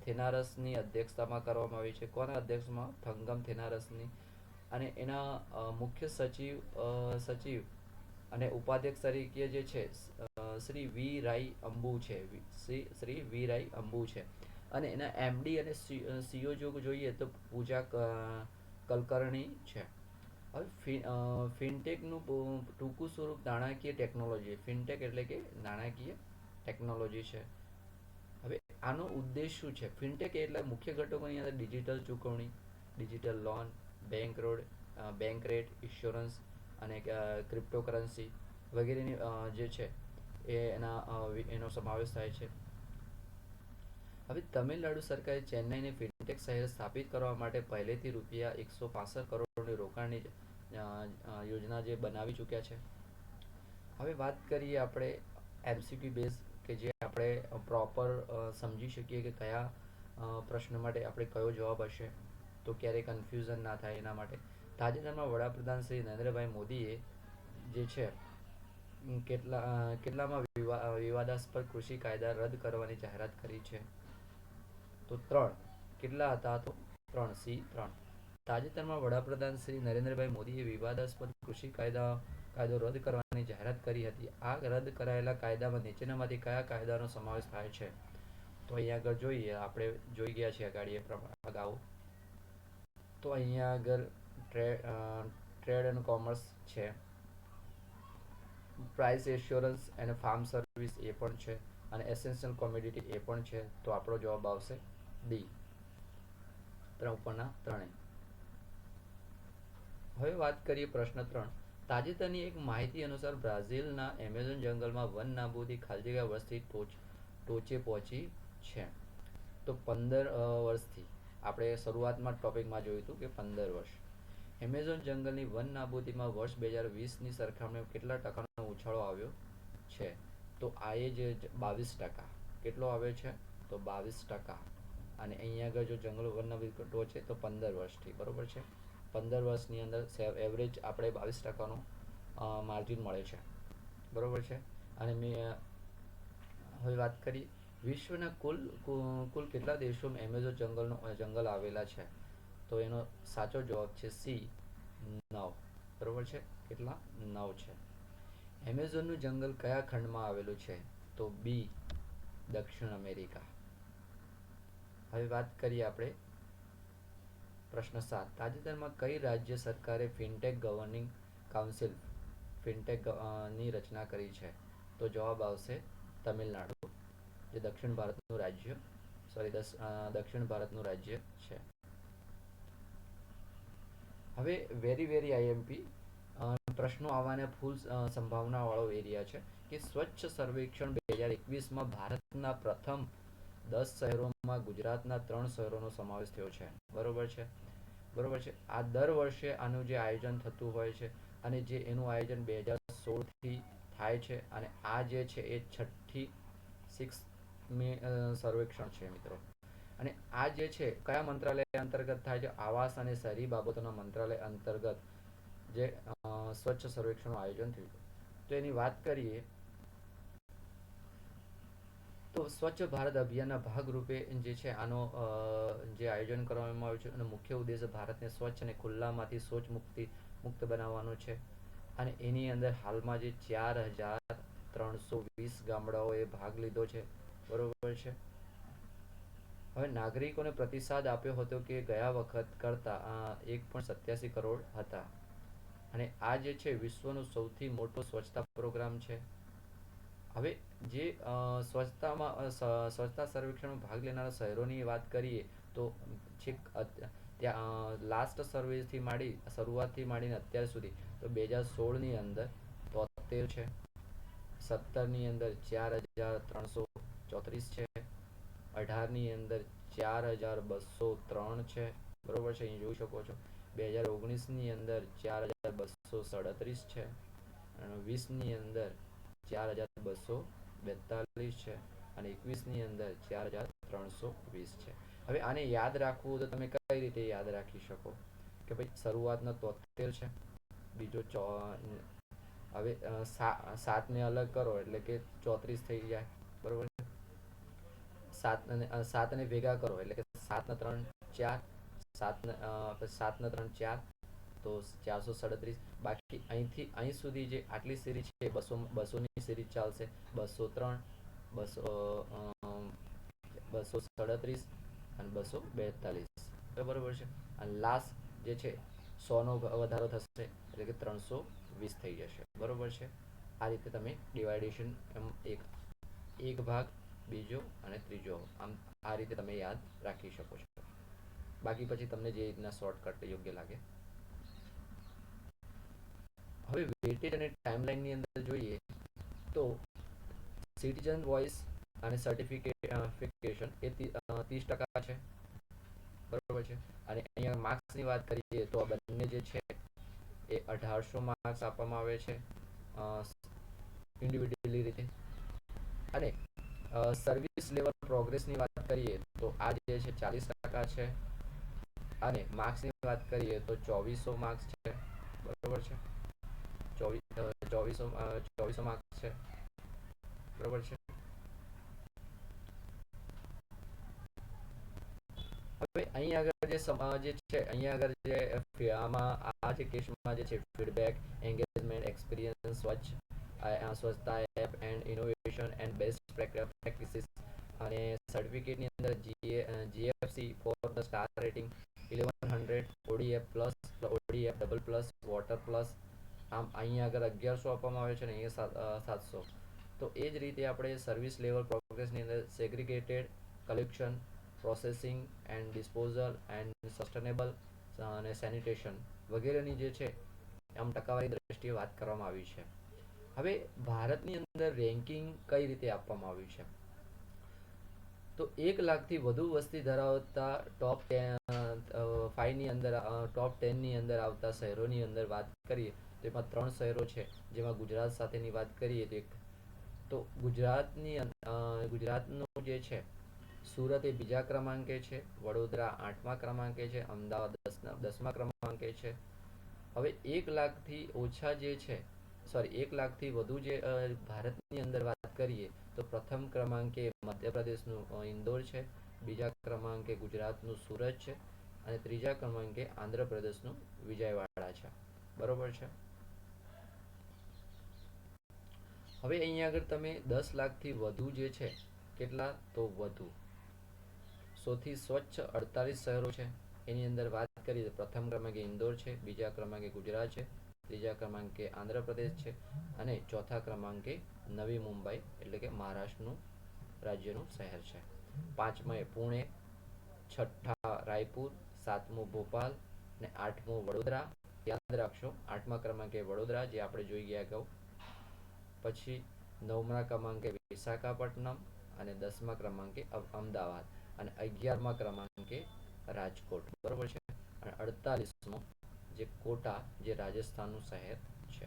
A: થેનારસની અધ્યક્ષતામાં કરવામાં આવી છે. કોના અધ્યક્ષમાં? થંગમ થેનારસની. અને એના મુખ્ય સચિવ અને ઉપાધ્યક્ષ તરીકે જે છે શ્રી વી રાય અંબુ છે. શ્રી વી રાય અંબુ છે. અને એના એમડી અને સીઓ જો જોઈએ તો પૂજા કલકર્ણી છે. હવે ફિનટેકનું ટૂંકું સ્વરૂપ નાણાકીય ટેકનોલોજી. ફિનટેક એટલે કે નાણાકીય ટેકનોલોજી છે. હવે આનો ઉદ્દેશ શું છે? ફિનટેક એટલે મુખ્ય ઘટકોની અંદર ડિજિટલ ચૂકવણી, digital loan, bank rate, insurance અને ક્રિપ્ટોકરન્સી વગેરેની જે છે એનો સમાવેશ થાય છે. હવે તમિલનાડુ સરકારે ચેન્નઈને ફિનટેક શહેર સ્થાપિત કરવા માટે પહેલેથી ₹165 કરોડની રોકાણની યોજના જે બનાવી ચૂક્યા છે. હવે વાત કરીએ આપણે એમસીક્યુ બેઝ, કે જે આપણે પ્રોપર સમજી શકીએ કે કયા પ્રશ્ન માટે આપણે કયો જવાબ હશે, તો ક્યારેય કન્ફ્યુઝન ના થાય એના માટે. તાજેતરમાં વડાપ્રધાન શ્રી નરેન્દ્રભાઈ મોદીએ જે છે કેટલામાં વિવાદાસ્પદ કૃષિ કાયદા રદ કરવાની જાહેરાત કરી છે? તો 3. કેટલા હતા? તો 3. તાજેતરમાં વડાપ્રધાન શ્રી નરેન્દ્રભાઈ મોદીએ વિવાદાસ્પદ કૃષિ કાયદો રદ કરવાની જાહેરાત કરી હતી. આ રદ કરાયેલા કાયદામાં નીચેનામાંથી કયા કાયદાનો સમાવેશ થાય છે? તો અહીંયા આગળ જોઈએ, આપણે જોઈ ગયા છીએ અગાઉ. તો અહીંયા આગળ ટ્રેડ એન્ડ કોમર્સ છે, પ્રાઇસ એશ્યોરન્સ અને ફાર્મ સર્વિસ એ પણ છે, અને એસેન્શિયલ કોમોડિટી એ પણ છે. તો આપણો જવાબ આવશે ડી, ઉપરના ત્રણેય. હવે વાત કરીએ પ્રશ્ન 3. તાજેતરની એક માહિતી અનુસાર બ્રાઝિલના એમેઝોન જંગલમાં વન નાબૂદી ખાલી જગ્યા વસ્તી ટોચે પહોંચી છે. તો 15 વર્ષથી. આપણે શરૂઆતમાં ટોપિકમાં જોયું હતું કે 15 વર્ષ. એમેઝોન જંગલની વન નાબૂદીમાં વર્ષ 2020ની સરખામણીમાં કેટલા ટકાનો ઉછાળો આવ્યો છે? તો આ એ જે 22%. કેટલો આવ્યો છે? તો 22%. અને અહીંયા આગળ જો જંગલો વન નાબૂદી ટોચે તો 15 વર્ષથી, બરોબર છે. 15 વર્ષની અંદર એવરેજ આપણે 22%નું માર્જિન મળે છે, બરોબર છે. અને હવે વાત કરીએ વિશ્વના કુલ કેટલા દેશોમાં એમેઝોન જંગલ આવેલા છે? તો એનો સાચો જવાબ છે સી, 9. બરોબર છે. કેટલા? 9 છે. એમેઝોનનું જંગલ કયા ખંડમાં આવેલું છે? તો બી, દક્ષિણ અમેરિકા. હવે વાત કરીએ આપણે પ્રશ્ન 7. તાજેતરમાં કઈ રાજ્ય સરકારે ફિનટેક ગવર્નિંગ કાઉન્સિલ ની રચના કરી છે? તો જવાબ આવશે તમિલનાડુ, જે દક્ષિણ ભારતનું રાજ્ય છે. હવે વેરી આઈએમપી પ્રશ્નો આવવાના ફૂલ સંભાવના વાળો એરિયા છે કે સ્વચ્છ સર્વેક્ષણ 2021માં ભારતના પ્રથમ 10 શહેરોમાં ગુજરાતના 3 શહેરોનો સમાવેશ થયો છે, બરોબર છે. આ દર વર્ષે આનું જે આયોજન થતું હોય છે, અને જે એનું આયોજન 2016થી થાય છે, અને આ જે છે એ 6મી સર્વેક્ષણ છે મિત્રો. અને આ જે છે કયા મંત્રાલય અંતર્ગત થાય છે? આવાસ અને શહેરી બાબતોના મંત્રાલય અંતર્ગત જે સ્વચ્છ સર્વેક્ષણનું આયોજન થયું હતું. તો એની વાત કરીએ તો સ્વચ્છ ભારત અભિયાનના ભાગરૂપે જે છે આનો જે આયોજન કરવામાં આવ્યું છે અને મુખ્ય ઉદ્દેશ ભારતને સ્વચ્છ અને ખુલ્લામાંથી શૌચ મુક્ત બનાવવાનો છે. અને એની અંદર હાલમાં જે 4,320 ગામડાઓએ ભાગ લીધો છે. બરોબર છે. હવે નાગરિકોને પ્રતિસાદ આપ્યો હતો કે ગયા વખત કરતા 1.87 કરોડ હતા. અને આ જે છે વિશ્વનો સૌથી મોટો સ્વચ્છતા પ્રોગ્રામ છે. હવે જે સ્વચ્છતા સર્વેક્ષણમાં ભાગ લેનારા શહેરોની વાત કરીએ તો છેક ત્યાં લાસ્ટ સર્વેથી શરૂઆતથી માંડીને અત્યાર સુધી તો 2016ની અંદર 73 છે, 17ની અંદર 4,334 છે, 18ની અંદર 4,203 છે. બરોબર છે, અહીં જોઈ શકો છો. 2019ની અંદર 4,237 છે અને 20ની અંદર 4,242 છે અને 21ની અંદર 4,320 છે. હવે આને યાદ રાખવું તો તમે કઈ રીતે યાદ રાખી શકો કે ભાઈ શરૂઆતનો 73 છે, બીજો હવે 7ને અલગ કરો એટલે કે 34 થઈ જાય. બરોબર છે. 7 ને ભેગા કરો એટલે કે 7 ને 3 4, 7 ને 3 4 તો 437. બાકી અહીંથી અહીં સુધી જે આટલી સિરીઝ છે 200ની સિરીઝ ચાલશે. 203, 237 અને 242. બરોબર છે. અને લાસ્ટ જે છે 100નો વધારો થશે એટલે કે 320 થઈ જશે. બરોબર છે. આ રીતે તમે ડિવાઇડેશન એક ભાગ, બીજો અને ત્રીજો, આમ આ રીતે તમે યાદ રાખી શકો છો. બાકી પછી તમને જે રીતના શોર્ટકટ યોગ્ય લાગે. હવે વેટેજ અને ટાઈમલાઈનની અંદર જોઈએ તો સિટીઝન વોઇસ અને સર્ટિફિકેશન એ 30% છે. બરોબર છે. અને અહીંયા માર્ક્સની વાત કરીએ તો આ બંને જે છે એ 1800 માર્ક્સ આપવામાં આવે છે ઇન્ડિવિડ્યુઅલી રીતે. અને સર્વિસ લેવલ પ્રોગ્રેસની વાત કરીએ તો આ જે છે 40% છે. અને માર્ક્સની વાત કરીએ તો 2400 માર્ક્સ છે. બરોબર છે. 2400 માર્ક્સ છે. બરોબર છે. હવે અહીં આગળ જે છે અહીં આગળ જે આમાં આ જે કેસમાં જે છે feedback, engagement, experience, Swachhata app and innovation and best practices અને સર્ટિફિકેટની અંદર GFC for the star rating 1100, ODF plus, ODF double plus, water plus, આમ અહીં આગળ 1100 આપવામાં આવે છે અને અહીંયા 700. તો એ જ રીતે આપણે સર્વિસ લેવલ પ્રોગ્રેસની અંદર segregated collection, processing and disposal and sustainable અને સેનિટેશન વગેરેની જે છે આમ ટકાવારી દ્રષ્ટિએ વાત કરવામાં આવી છે. હવે ભારતની અંદર રેન્કિંગ કઈ રીતે આપવામાં આવ્યું છે તો 1,00,000થી વધુ વસ્તી ધરાવતા ટોપ 5ની અંદર ટોપ 10ની અંદર આવતા શહેરોની અંદર વાત કરીએ તો એમાં 3 શહેરો છે. જેમાં ગુજરાત સાથેની વાત કરીએ તો ગુજરાતનું જે છે સુરત એ બીજા ક્રમાંકે છે, વડોદરા 8મા ક્રમાંકે છે, અમદાવાદ 10મા ક્રમાંકે છે. હવે 1,00,000થી ઓછા જે છે 1,00,000થી વધુ જે ભારતની અંદર વાત કરીએ તો પ્રથમ ક્રમાંકે મધ્યપ્રદેશનું ઇન્દોર છે, બીજા ક્રમાંકે ગુજરાતનું સુરત છે અને ત્રીજા ક્રમાંકે આંધ્રપ્રદેશનું વિજયવાડા છે. બરોબર છે. હવે અહીંયા આગળ તમે 10,00,000થી વધુ જે છે કેટલા તો વધુ સૌથી સ્વચ્છ 48 શહેરો છે. એની અંદર વાત કરીએ તો પ્રથમ ક્રમાંકે ઇન્દોર છે, બીજા ક્રમાંકે ગુજરાત છે, ત્રીજા ક્રમાંકે આંધ્રપ્રદેશ છે અને ચોથા ક્રમાંકે નવી મુંબઈ એટલે કે મહારાષ્ટ્રનું રાજ્યનું શહેર છે. 5મા પુણે, 6ઠા રાયપુર, 7મું ભોપાલ અને 8મું વડોદરા. યાદ રાખશો 8મા ક્રમાંકે વડોદરા જે આપણે જોઈ ગયા અગાઉ. પછી 9મા ક્રમાંકે વિશાખાપટ્ટનમ અને 10મા ક્રમાંકે અમદાવાદ અને 11મા ક્રમાંકે રાજકોટ. બરોબર છે. અને 48મો જે કોટા જે રાજસ્થાનનું શહેર છે.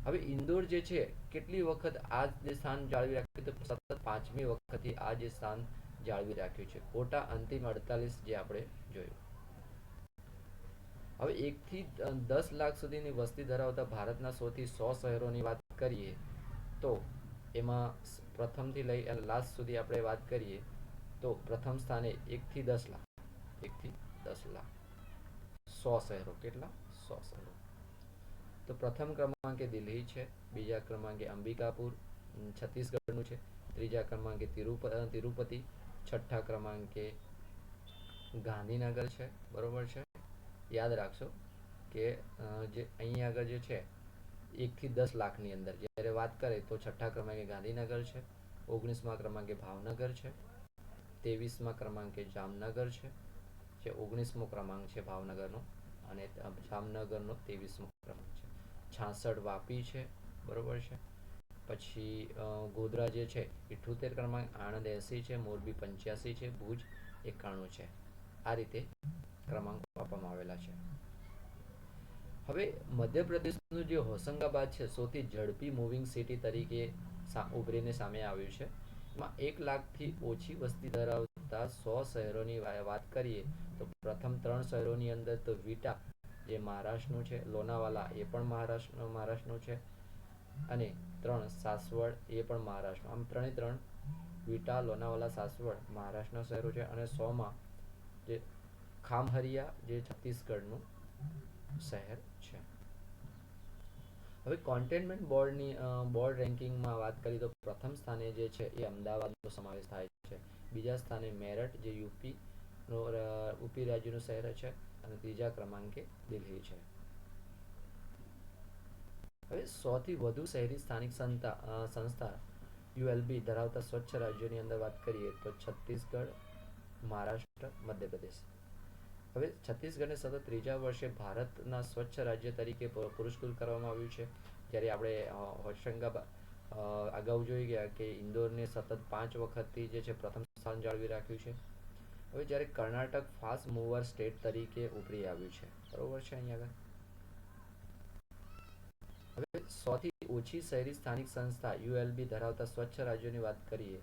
A: હવે ઇન્દોર જે છે કેટલી વખત આ જે સ્થાન જાળવી રાખ્યું તો સતત 5મી વખતથી આ જે સ્થાન જાળવી રાખ્યું છે. કોટા અંતિમ 48 જે આપણે જોયું. હવે 1 થી 10 લાખ સુધીની વસ્તી ધરાવતા ભારતના સૌથી 100 શહેરોની વાત કરીએ તો એમાં પ્રથમથી લઈ અને લાસ્ટ સુધી આપણે વાત કરીએ તો પ્રથમ સ્થાને 1 થી 10 લાખ 1 થી 10 લાખ 100 શહેરો. કેટલા? 100 શહેરો. તો પ્રથમ ક્રમાંકે દિલ્હી છે, બીજા ક્રમાંકે અંબિકાપુર છત્તીસગઢનું છે, ત્રીજા ક્રમાંકે તિરુપતિ, છઠ્ઠા ક્રમાંકે ગાંધીનગર છે. બરોબર છે. યાદ રાખશો કે જે અહીં આગળ જે છે 1 થી 10 લાખની અંદર જ્યારે વાત કરે તો છઠ્ઠા ક્રમાંકે ગાંધીનગર છે, 19મા ક્રમાંકે ભાવનગર છે, 23મા ક્રમાંકે જામનગર છે, જે 19મો ક્રમાંક છે ભાવનગરનો, અને જામનગરનો 23મો ક્રમાંક છે. 66 વાપી છે. બરોબર છે. પછી ગોધરા જે છે 78 ક્રમાંક, આણંદ 80 છે, મોરબી 85 છે, ભુજ 91 છે. આ રીતે ક્રમાંકો આપવામાં આવેલા છે. હવે મધ્યપ્રદેશનું જે હોશંગાબાદ છે સૌથી ઝડપી મૂવિંગ સિટી તરીકે ઉભરીને સામે આવ્યું છે. એમાં 1 લાખથી ઓછી વસ્તી ધરાવતા 100 શહેરોની વાત કરીએ તો પ્રથમ 3 શહેરોની અંદર તો વિટા જે મહારાષ્ટ્રનું છે, લોનાવાલા એ પણ મહારાષ્ટ્રનું છે, અને 3 સાસવડ એ પણ મહારાષ્ટ્રનું. આમ 3 વિટા, લોનાવાલા, સાસવડ મહારાષ્ટ્રના શહેરો છે, અને 100માં જે ખામહરિયા જે છત્તીસગઢનું શહેર છે. હવે કોન્ટેનમેન્ટ બોર્ડ રેન્કિંગમાં વાત કરીએ તો પ્રથમ સ્થાને જે છે એ અમદાવાદનો સમાવેશ થાય છે, બીજા સ્થાને મેરઠ જે યુપી રાજ્યનું શહેર છે, અને ત્રીજા ક્રમાંકે દિલ્હી છે. હવે 100થી વધુ શહેરી સ્થાનિક સંસ્થા યુએલબી ધરાવતા સ્વચ્છ રાજ્યોની અંદર વાત કરીએ તો છત્તીસગઢ, મહારાષ્ટ્ર, મધ્યપ્રદેશ. હવે છત્તીસગઢને સતત ત્રીજા વર્ષે ભારતના સ્વચ્છ રાજ્ય તરીકે પુરસ્કૃત કરવામાં આવ્યું છે. જ્યારે આપણે હોશંગાબાદ અગાઉ જોઈ ગયા કે ઇન્દોરને સતત 5 વખતથી જે છે પ્રથમ સ્થાન જાળવી રાખ્યું છે. હવે જ્યારે કર્ણાટક ફાસ્ટ મૂવર સ્ટેટ તરીકે ઉભરી આવ્યું છે. બરોબર છે. અહીંયા આગળ હવે 100થી ઓછી શહેરી સ્થાનિક સંસ્થા યુએલબી ધરાવતા સ્વચ્છ રાજ્યોની વાત કરીએ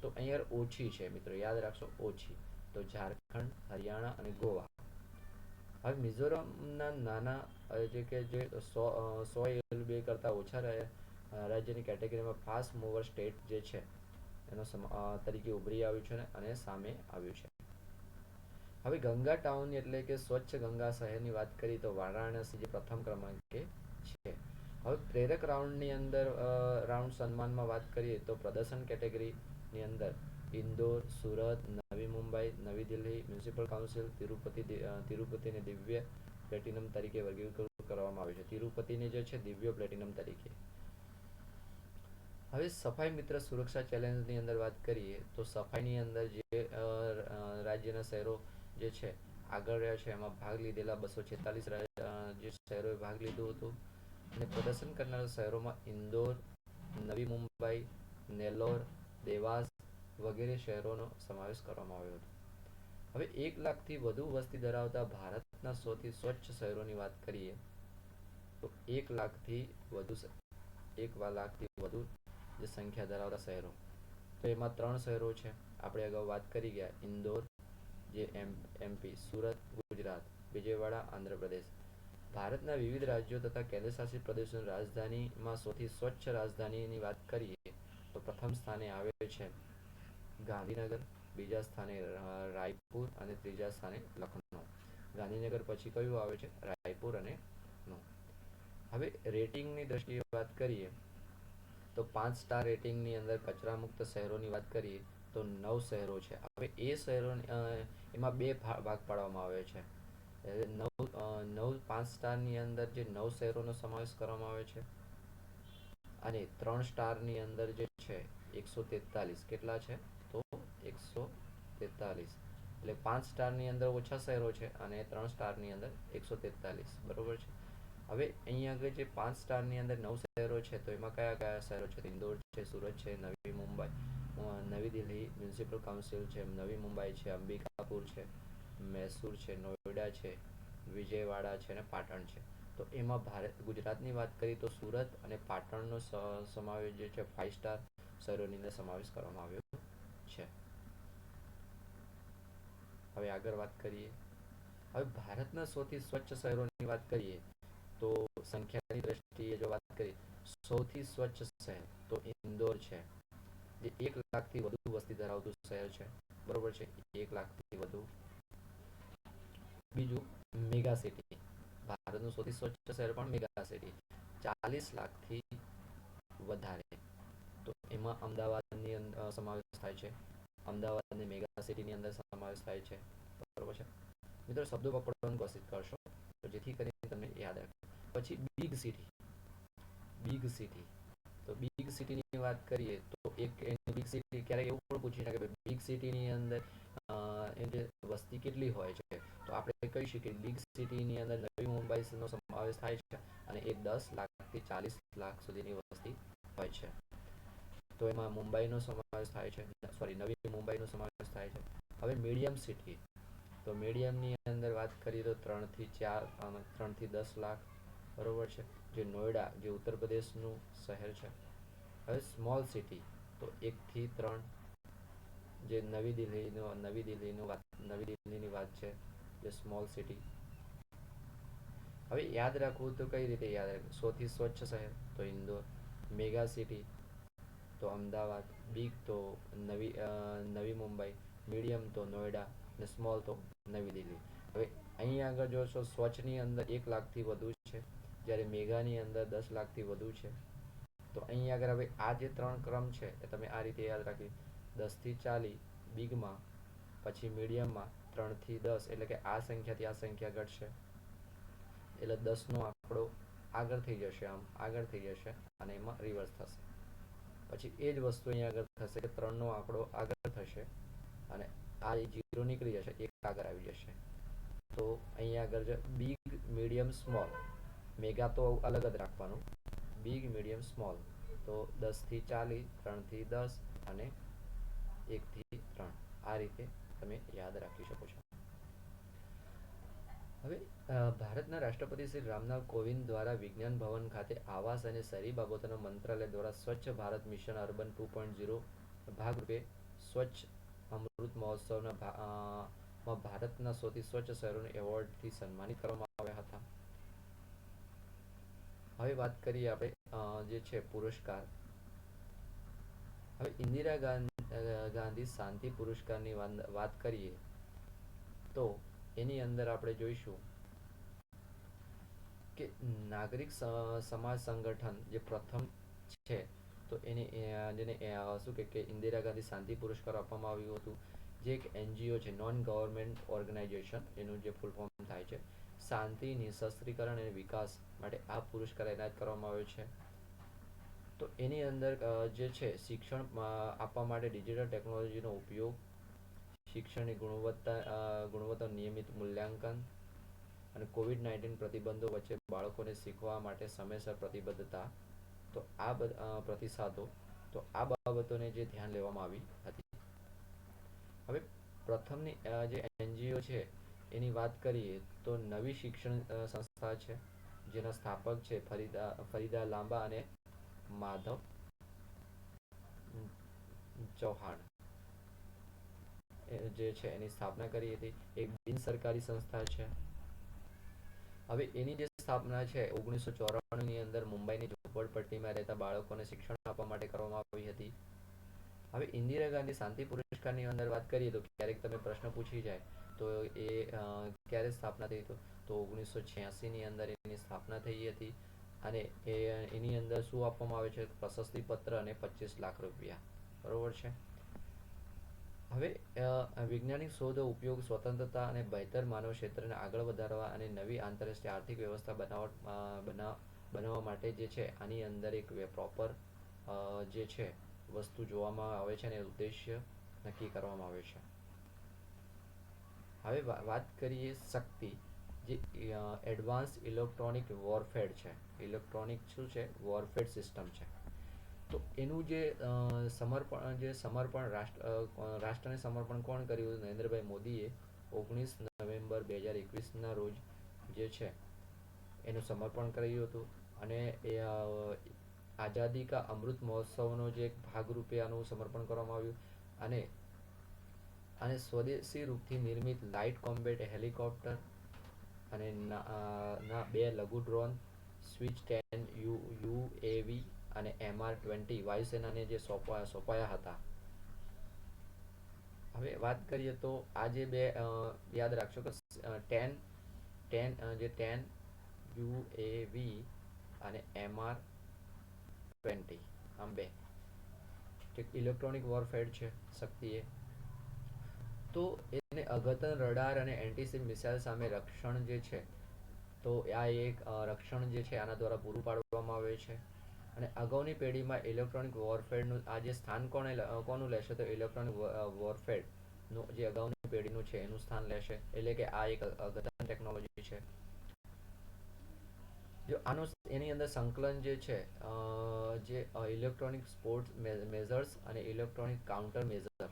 A: તો અહીંયા ઓછી છે મિત્રો, યાદ રાખશો ઓછી. તો ઝારખંડ, હરિયાણા અને ગોવા. હવે મિઝોરમના નાના જે 100 યુએલબી કરતાં ઓછા રાજ્યની કેટેગરીમાં ફાસ્ટ મૂવર સ્ટેટ જે છે એનો તરીકે ઉભરી આવ્યું છે અને સામે આવ્યું છે. હવે ગંગા ટાઉન એટલે કે સ્વચ્છ ગંગા શહેરની વાત કરીએ તો વારાણસી જે પ્રથમ ક્રમાંકે છે. હવે પ્રેરક રાઉન્ડ સન્માનમાં વાત કરીએ તો પ્રદર્શન કેટેગરીની અંદર ઇન્દોર, સુરત, નવી મુંબઈ, નવી દિલ્હી મ્યુનિસિપલ કાઉન્સિલ, તિરુપતિને દિવ્ય પ્લેટિનમ તરીકે વર્ગીકૃત કરવામાં આવ્યું છે. તિરુપતિને જે છે દિવ્ય પ્લેટિનમ તરીકે. હવે સફાઈ મિત્ર સુરક્ષા ચેલેન્જની અંદર વાત કરીએ તો સફાઈની અંદર જે રાજ્યના શહેરો જે છે આગળ રહ્યા છે એમાં ભાગ લીધેલા 246 જે શહેરોએ ભાગ લીધું હતું, અને પ્રદર્શન કરનારા શહેરોમાં ઇન્દોર, નવી મુંબઈ, નેલ્લોર, દેવાસ વગેરે શહેરોનો સમાવેશ કરવામાં આવ્યો હતો. હવે 1 લાખથી વધુ વસ્તી ધરાવતા ભારતના સૌથી સ્વચ્છ શહેરોની વાત કરીએ તો 1 લાખથી વધુ જે સંખ્યા ધરાવતા શહેરો, તો એમાં 3 શહેરો છે. આપણે અગાઉ વાત કરી ગયા ઇન્દોર જે એમપી, સુરત ગુજરાત, વિજયવાડા આંધ્રપ્રદેશ. ભારતના વિવિધ રાજ્યો તથા કેન્દ્રશાસિત પ્રદેશોની રાજધાનીમાં સૌથી સ્વચ્છ રાજધાનીની વાત કરીએ તો પ્રથમ સ્થાને આવે છે ગાંધીનગર, બીજા સ્થાને રાયપુર અને ત્રીજા સ્થાને લખનઉ. ગાંધીનગર પછી કયું આવે છે? રાયપુર અને લખનઉ. હવે રેટિંગની દ્રષ્ટિએ વાત કરીએ તો 5 સ્ટાર રેટિંગની અંદર કચરા મુક્ત શહેરોની વાત કરીએ તો 9 શહેરો છે. હવે એ શહેરો એમાં 2 ભાગ પાડવામાં આવે છે. 5 સ્ટારની અંદર જે 9 શહેરોનો સમાવેશ કરવામાં આવે છે, અને 3 સ્ટારની અંદર જે છે 143. કેટલા છે? તો 143. એટલે 5 સ્ટારની અંદર ઓછા શહેરો છે અને 3 સ્ટારની અંદર 143. બરોબર છે. હવે અહીંયા આગળ જે 5 સ્ટારની અંદર 9 શહેરો છે તો એમાં કયા કયા શહેરો છે? ઇન્દોર છે, સુરત છે, નવી મુંબઈ, નવી દિલ્હી મ્યુનિસિપલ કાઉન્સિલ છે, નવી મુંબઈ છે, અંબિકાપુર છે, મૈસૂર છે, નોઈડા છે, વિજયવાડા છે અને પાટણ છે. તો એમાં ગુજરાતની વાત કરીએ તો સુરત અને પાટણનો સમાવેશ જે છે 5 સ્ટાર શહેરોની અંદર સમાવેશ કરવામાં આવ્યો છે. હવે આગળ વાત કરીએ. હવે ભારતના સૌથી સ્વચ્છ શહેરોની વાત કરીએ તો સંખ્યાની દ્રષ્ટિએ જો વાત કરીએ, સૌથી સ્વચ્છ શહેર તો ઇન્દોર છે, જે 1 લાખથી વધુ વસ્તી ધરાવતું શહેર છે. બરોબર છે, 1 લાખથી વધુ. બીજું મેગા સિટી, ભારતનું સૌથી સ્વચ્છ શહેર પણ મેગા સિટી, 40 લાખથી વધારે. તો એમાં અમદાવાદની સમાવેશ થાય છે. અમદાવાદની મેગા સિટીની અંદર સમાવેશ થાય છે. બરોબર છે મિત્રો, શબ્દો પકડવાની કોશિશ કરશો તો જેથી કરીને તમને યાદ રાખે. પછી બિગ સિટી. બિગ સિટી, તો બિગ સિટીની વાત કરીએ તો એક બિગ સિટી ક્યારેક એવું પણ પૂછી શકે બિગ સિટીની અંદર એ જે વસ્તી કેટલી હોય છે, તો આપણે કહી શકીએ બિગ સિટીની અંદર નવી મુંબઈનો સમાવેશ થાય છે અને એ 10 લાખથી 40 લાખ સુધીની વસ્તી હોય છે. તો એમાં મુંબઈનો સમાવેશ થાય છે, સોરી નવી મુંબઈનો સમાવેશ થાય છે. હવે મીડિયમ સિટી, તો મીડિયમની અંદર વાત કરીએ તો 3 થી 4 3 થી 10 લાખ. બરોબર છે, જે નોઈડા જે ઉત્તર પ્રદેશનું શહેર છે. હવે સ્મોલ સિટી તો 1 થી 3, જે નવી દિલ્હીની વાત છે, જે સ્મોલ સિટી. હવે યાદ રાખવું તો કઈ રીતે યાદ રાખવું? સૌથી સ્વચ્છ શહેર તો ઇન્દોર, મેગા સિટી તો અમદાવાદ, બિગ તો નવી મુંબઈ, મીડિયમ તો નોઈડા ને સ્મોલ તો નવી દિલ્હી. હવે અહીં આગળ જોશો સ્વચ્છની અંદર 1 લાખથી વધુ છે, જ્યારે મેગાની અંદર 10 લાખથી વધુ છે. તો અહીં આગળ હવે આ જે 3 ક્રમ છે એ તમે આ રીતે યાદ રાખી, 10 થી 40 બિગમાં, પછી મીડિયમમાં 3 થી 10, એટલે કે આ સંખ્યાથી આ સંખ્યા ઘટશે એટલે 10નો આંકડો આગળ થઈ જશે, આમ આગળ થઈ જશે અને એમાં રિવર્સ થશે. પછી એ જ વસ્તુ અહીંયા આગળ થશે કે 3નો આંકડો આગળ થશે અને આ 0 નીકળી જશે, 1 આગળ આવી જશે. તો અહીંયા આગળ છે બિગ, મીડિયમ, સ્મોલ. મેગા તો અલગ જ રાખવાનું, બિગ, મીડિયમ, સ્મોલ. તો 10 થી 40, 3 થી 10 અને 1 થી 3, આ રીતે તમે યાદ રાખી શકો છો. હવે ભારતના રાષ્ટ્રપતિ શ્રી રામનાથ કોવિંદ દ્વારા વિજ્ઞાન ભવન ખાતે આવાસ અને શહેરી બાબતોના મંત્રાલય દ્વારા સ્વચ્છ ભારત મિશન અર્બન 2.0 ભાગરૂપે સ્વચ્છ અમૃત મહોત્સવના ભારતના સૌથી સ્વચ્છ શહેરોને એવોર્ડથી સન્માનિત કરવામાં આવ્યા હતા. હવે વાત કરીએ આપણે જે છે પુરસ્કાર. હવે ઇન્દિરા ગાંધી શાંતિ પુરસ્કારની વાત કરીએ તો એની અંદર આપણે જોઈશું કે નાગરિક સમાજ સંગઠન જે પ્રથમ છે, તો એને જેને શું કે ઇન્દિરા ગાંધી શાંતિ પુરસ્કાર આપવામાં આવ્યું હતું, જે એક NGO છે, નોન ગવર્મેન્ટ ઓર્ગેનાઇઝેશન, એનું જે ફૂલ ફોર્મ થાય છે. શાંતિ, નિઃશસ્ત્રીકરણ અને વિકાસ માટે આ પુરસ્કાર એનાયત કરવામાં આવ્યો છે. તો એની અંદર જે છે શિક્ષણ આપવા માટે ડિજિટલ ટેકનોલોજીનો ઉપયોગ, શિક્ષણની ગુણવત્તા નિયમિત મૂલ્યાંકન અને COVID-19 પ્રતિબંધો વચ્ચે બાળકોને શીખવા માટે સમયસર પ્રતિબદ્ધતા, તો આ પ્રતિસાદો, તો આ બાબતોને જે ધ્યાન લેવામાં આવી હતી. હવે પ્રથમની જે NGO છે એની વાત કરીએ તો નવી શિક્ષણ સંસ્થા છે, જેના સ્થાપક છે ફરીદા લાંબા અને માધવ ચૌહાણ, જે છે એની સ્થાપના કરી હતી. એક બિન સરકારી સંસ્થા છે. હવે એની જે સ્થાપના છે 1994ની અંદર મુંબઈની ઝૂંપડપટ્ટીમાં રહેતા બાળકોને શિક્ષણ આપવા માટે કરવામાં આવી હતી. હવે ઇન્દિરા ગાંધી શાંતિ પુરસ્કારની અંદર વાત કરીએ તો ક્યારેક તમે પ્રશ્ન પૂછી જાય તો એ ક્યારે સ્થાપના થઈ, તો 1986ની અંદર એની સ્થાપના થઈ હતી. અને એની અંદર શું આપવામાં આવે છે? પ્રશસ્તિ પત્ર અને 25 લાખ રૂપિયા. બરોબર છે. હવે વૈજ્ઞાનિક શોધો, ઉપયોગ, સ્વતંત્રતા અને બહેતર માનવ ક્ષેત્રને આગળ વધારવા અને નવી આંતરરાષ્ટ્રીય આર્થિક વ્યવસ્થા બનાવવા માટે જે છે આની અંદર એક પ્રોપર જે છે વસ્તુ જોવામાં આવે છે અને ઉદ્દેશ્ય નક્કી કરવામાં આવે છે. હવે વાત કરીએ શક્તિ, જે એડવાન્સ ઇલેક્ટ્રોનિક વોરફેર છે. ઇલેક્ટ્રોનિક શું છે? વોરફેર સિસ્ટમ છે. તો એનું જે સમર્પણ રાષ્ટ્રને સમર્પણ કોણ કર્યું? નરેન્દ્રભાઈ મોદીએ 19 નવેમ્બર 2021ના રોજ જે છે એનું સમર્પણ કર્યું હતું. અને એ આઝાદી કા અમૃત મહોત્સવનો જે એક ભાગરૂપે આનું સમર્પણ કરવામાં આવ્યું. અને અને સ્વદેશી રૂપથી નિર્મિત લાઇટ કોમ્બેટ હેલિકોપ્ટર અને ના બે લઘુ ડ્રોન સ્વિચ 10 યુએવી અને MR-20 વાયુસેનાને જે સોંપાયા હતા. હવે વાત કરીએ તો આ જે બે યાદ રાખશો કે 10 10 યુએવી અને MR-20 આમ બે ઇલેક્ટ્રોનિક વોરફેર છે શક્તિ એ. તો એને અઘતન રડાર અને એન્ટીસિપ મિસાઇલ સામે રક્ષણ જે છે, તો આ એક રક્ષણ જે છે આના દ્વારા પૂરું પાડવામાં આવે છે. અને અગાઉની પેઢીમાં ઇલેક્ટ્રોનિક વોરફેરનું આ જે સ્થાન કોનું લેશે, તો ઇલેક્ટ્રોનિક વોરફેરનું જે અગાઉની પેઢીનું છે એનું સ્થાન લેશે. એટલે કે આ એક અઘતન ટેકનોલોજી છે. જો આનું એની અંદર સંકલન જે છે, જે ઇલેક્ટ્રોનિક સ્પોર્ટ્સ મેઝર્સ અને ઇલેક્ટ્રોનિક કાઉન્ટર મેઝર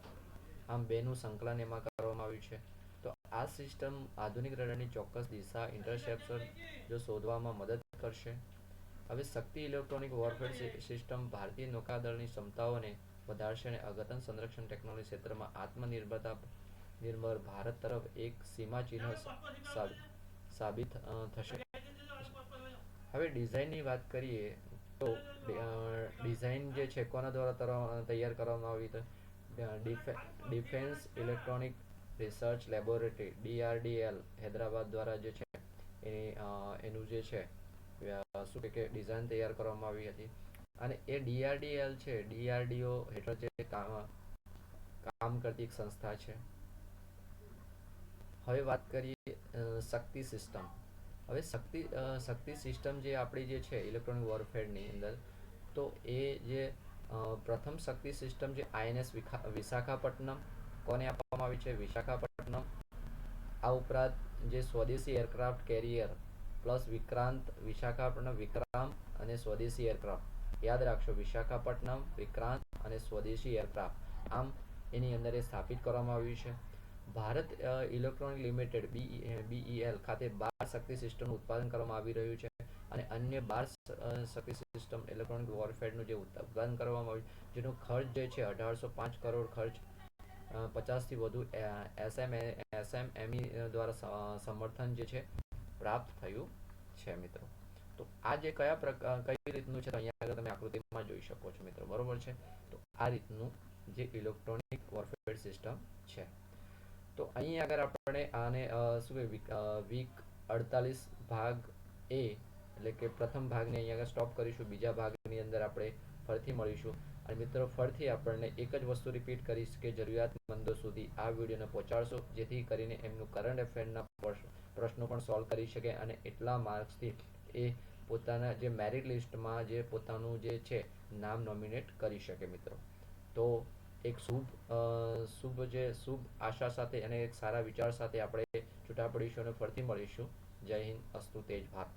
A: આમ બેનું સંકલન એમાં કરવામાં આવ્યું છે. તો આ સિસ્ટમ આધુનિક રડારની ચોક્કસ દિશા ઇન્ટરસેપ્શન જો શોધવામાં મદદ કરશે. હવે શક્તિ ઇલેક્ટ્રોનિક વોરફેર સિસ્ટમ ભારતીય નૌકાદળની ક્ષમતાઓને વધારશે અને અઘતન સંરક્ષણ ટેકનોલોજી ક્ષેત્રમાં નિર્ભર ભારત તરફ એક સીમાચિહ્ન સાબિત થશે. હવે ડિઝાઇનની વાત કરીએ તો ડિઝાઇન જે છે કોના દ્વારા તૈયાર કરવામાં આવી તો defence electronic research laboratory DRDL Hyderabad દ્વારા જે છે એનું જે છે શું કે ડિઝાઇન તૈયાર કરવામાં આવી હતી. અને એ DRDL છે DRDO હેઠળ જે કામ કરતી એક સંસ્થા છે. હવે વાત કરીએ શક્તિ સિસ્ટમ. હવે શક્તિ સિસ્ટમ જે આપણી જે છે ઇલેક્ટ્રોનિક વોરફેરની અંદર, તો એ જે પ્રથમ શક્તિ સિસ્ટમ જે INS વિશાખાપટ્ટનમ કોને આપવામાં આવી છે, વિશાખાપટ્ટનમ. આ ઉપરાંત જે સ્વદેશી aircraft carrier plus Vikrant, Visakhapatnam Vikrant અને સ્વદેશી એરક્રાફ્ટ યાદ રાખશો, વિશાખાપટ્ટનમ વિક્રાંત અને સ્વદેશી એરક્રાફ્ટ આમ એની અંદર એ સ્થાપિત કરવામાં આવ્યું છે. ભારત ઇલેક્ટ્રોનિક લિમિટેડ BEL ખાતે 12 શક્તિ સિસ્ટમનું ઉત્પાદન કરવામાં આવી રહ્યું છે. અને અન્ય 12 શક્તિ સિસ્ટમ ઇલેક્ટ્રોનિક વોરફેરનું જે ઉત્પાદન કરવામાં આવ્યું, જેનો ખર્ચ જે છે 1805 કરોડ ખર્ચ 50થી વધુ SMME દ્વારા સમર્થન જે છે પ્રાપ્ત થયું છે મિત્રો. તો આ જે કઈ રીતનું છે, તો અહીંયા આગળ તમે આકૃતિમાં જોઈ શકો છો મિત્રો, બરોબર છે. તો આ રીતનું જે ઇલેક્ટ્રોનિક વોરફેર સિસ્ટમ છે. તો અહીં આગળ આપણે આને શું વીક 48 ભાગ એ એટલે કે પ્રથમ ભાગને અહીંયા આગળ સ્ટોપ કરીશું. બીજા ભાગની અંદર આપણે ફરીથી મળીશું. અને મિત્રો ફરીથી આપણને એક જ વસ્તુ રિપીટ કરીશ કે જરૂરિયાતમંદો સુધી આ વિડીયોને પહોંચાડશો, જેથી કરીને એમનું કરંટ અફેરના પ્રશ્નો પણ સોલ્વ કરી શકે અને એટલા માર્ક્સથી એ પોતાના જે મેરિટ લિસ્ટમાં જે પોતાનું જે છે નામ નોમિનેટ કરી શકે મિત્રો. તો એક શુભ આશા સાથે અને એક સારા વિચાર સાથે આપણે છૂટા પડીશું અને ફરીથી મળીશું. જય હિન્દ, અસ્તુ તેજ ભારત.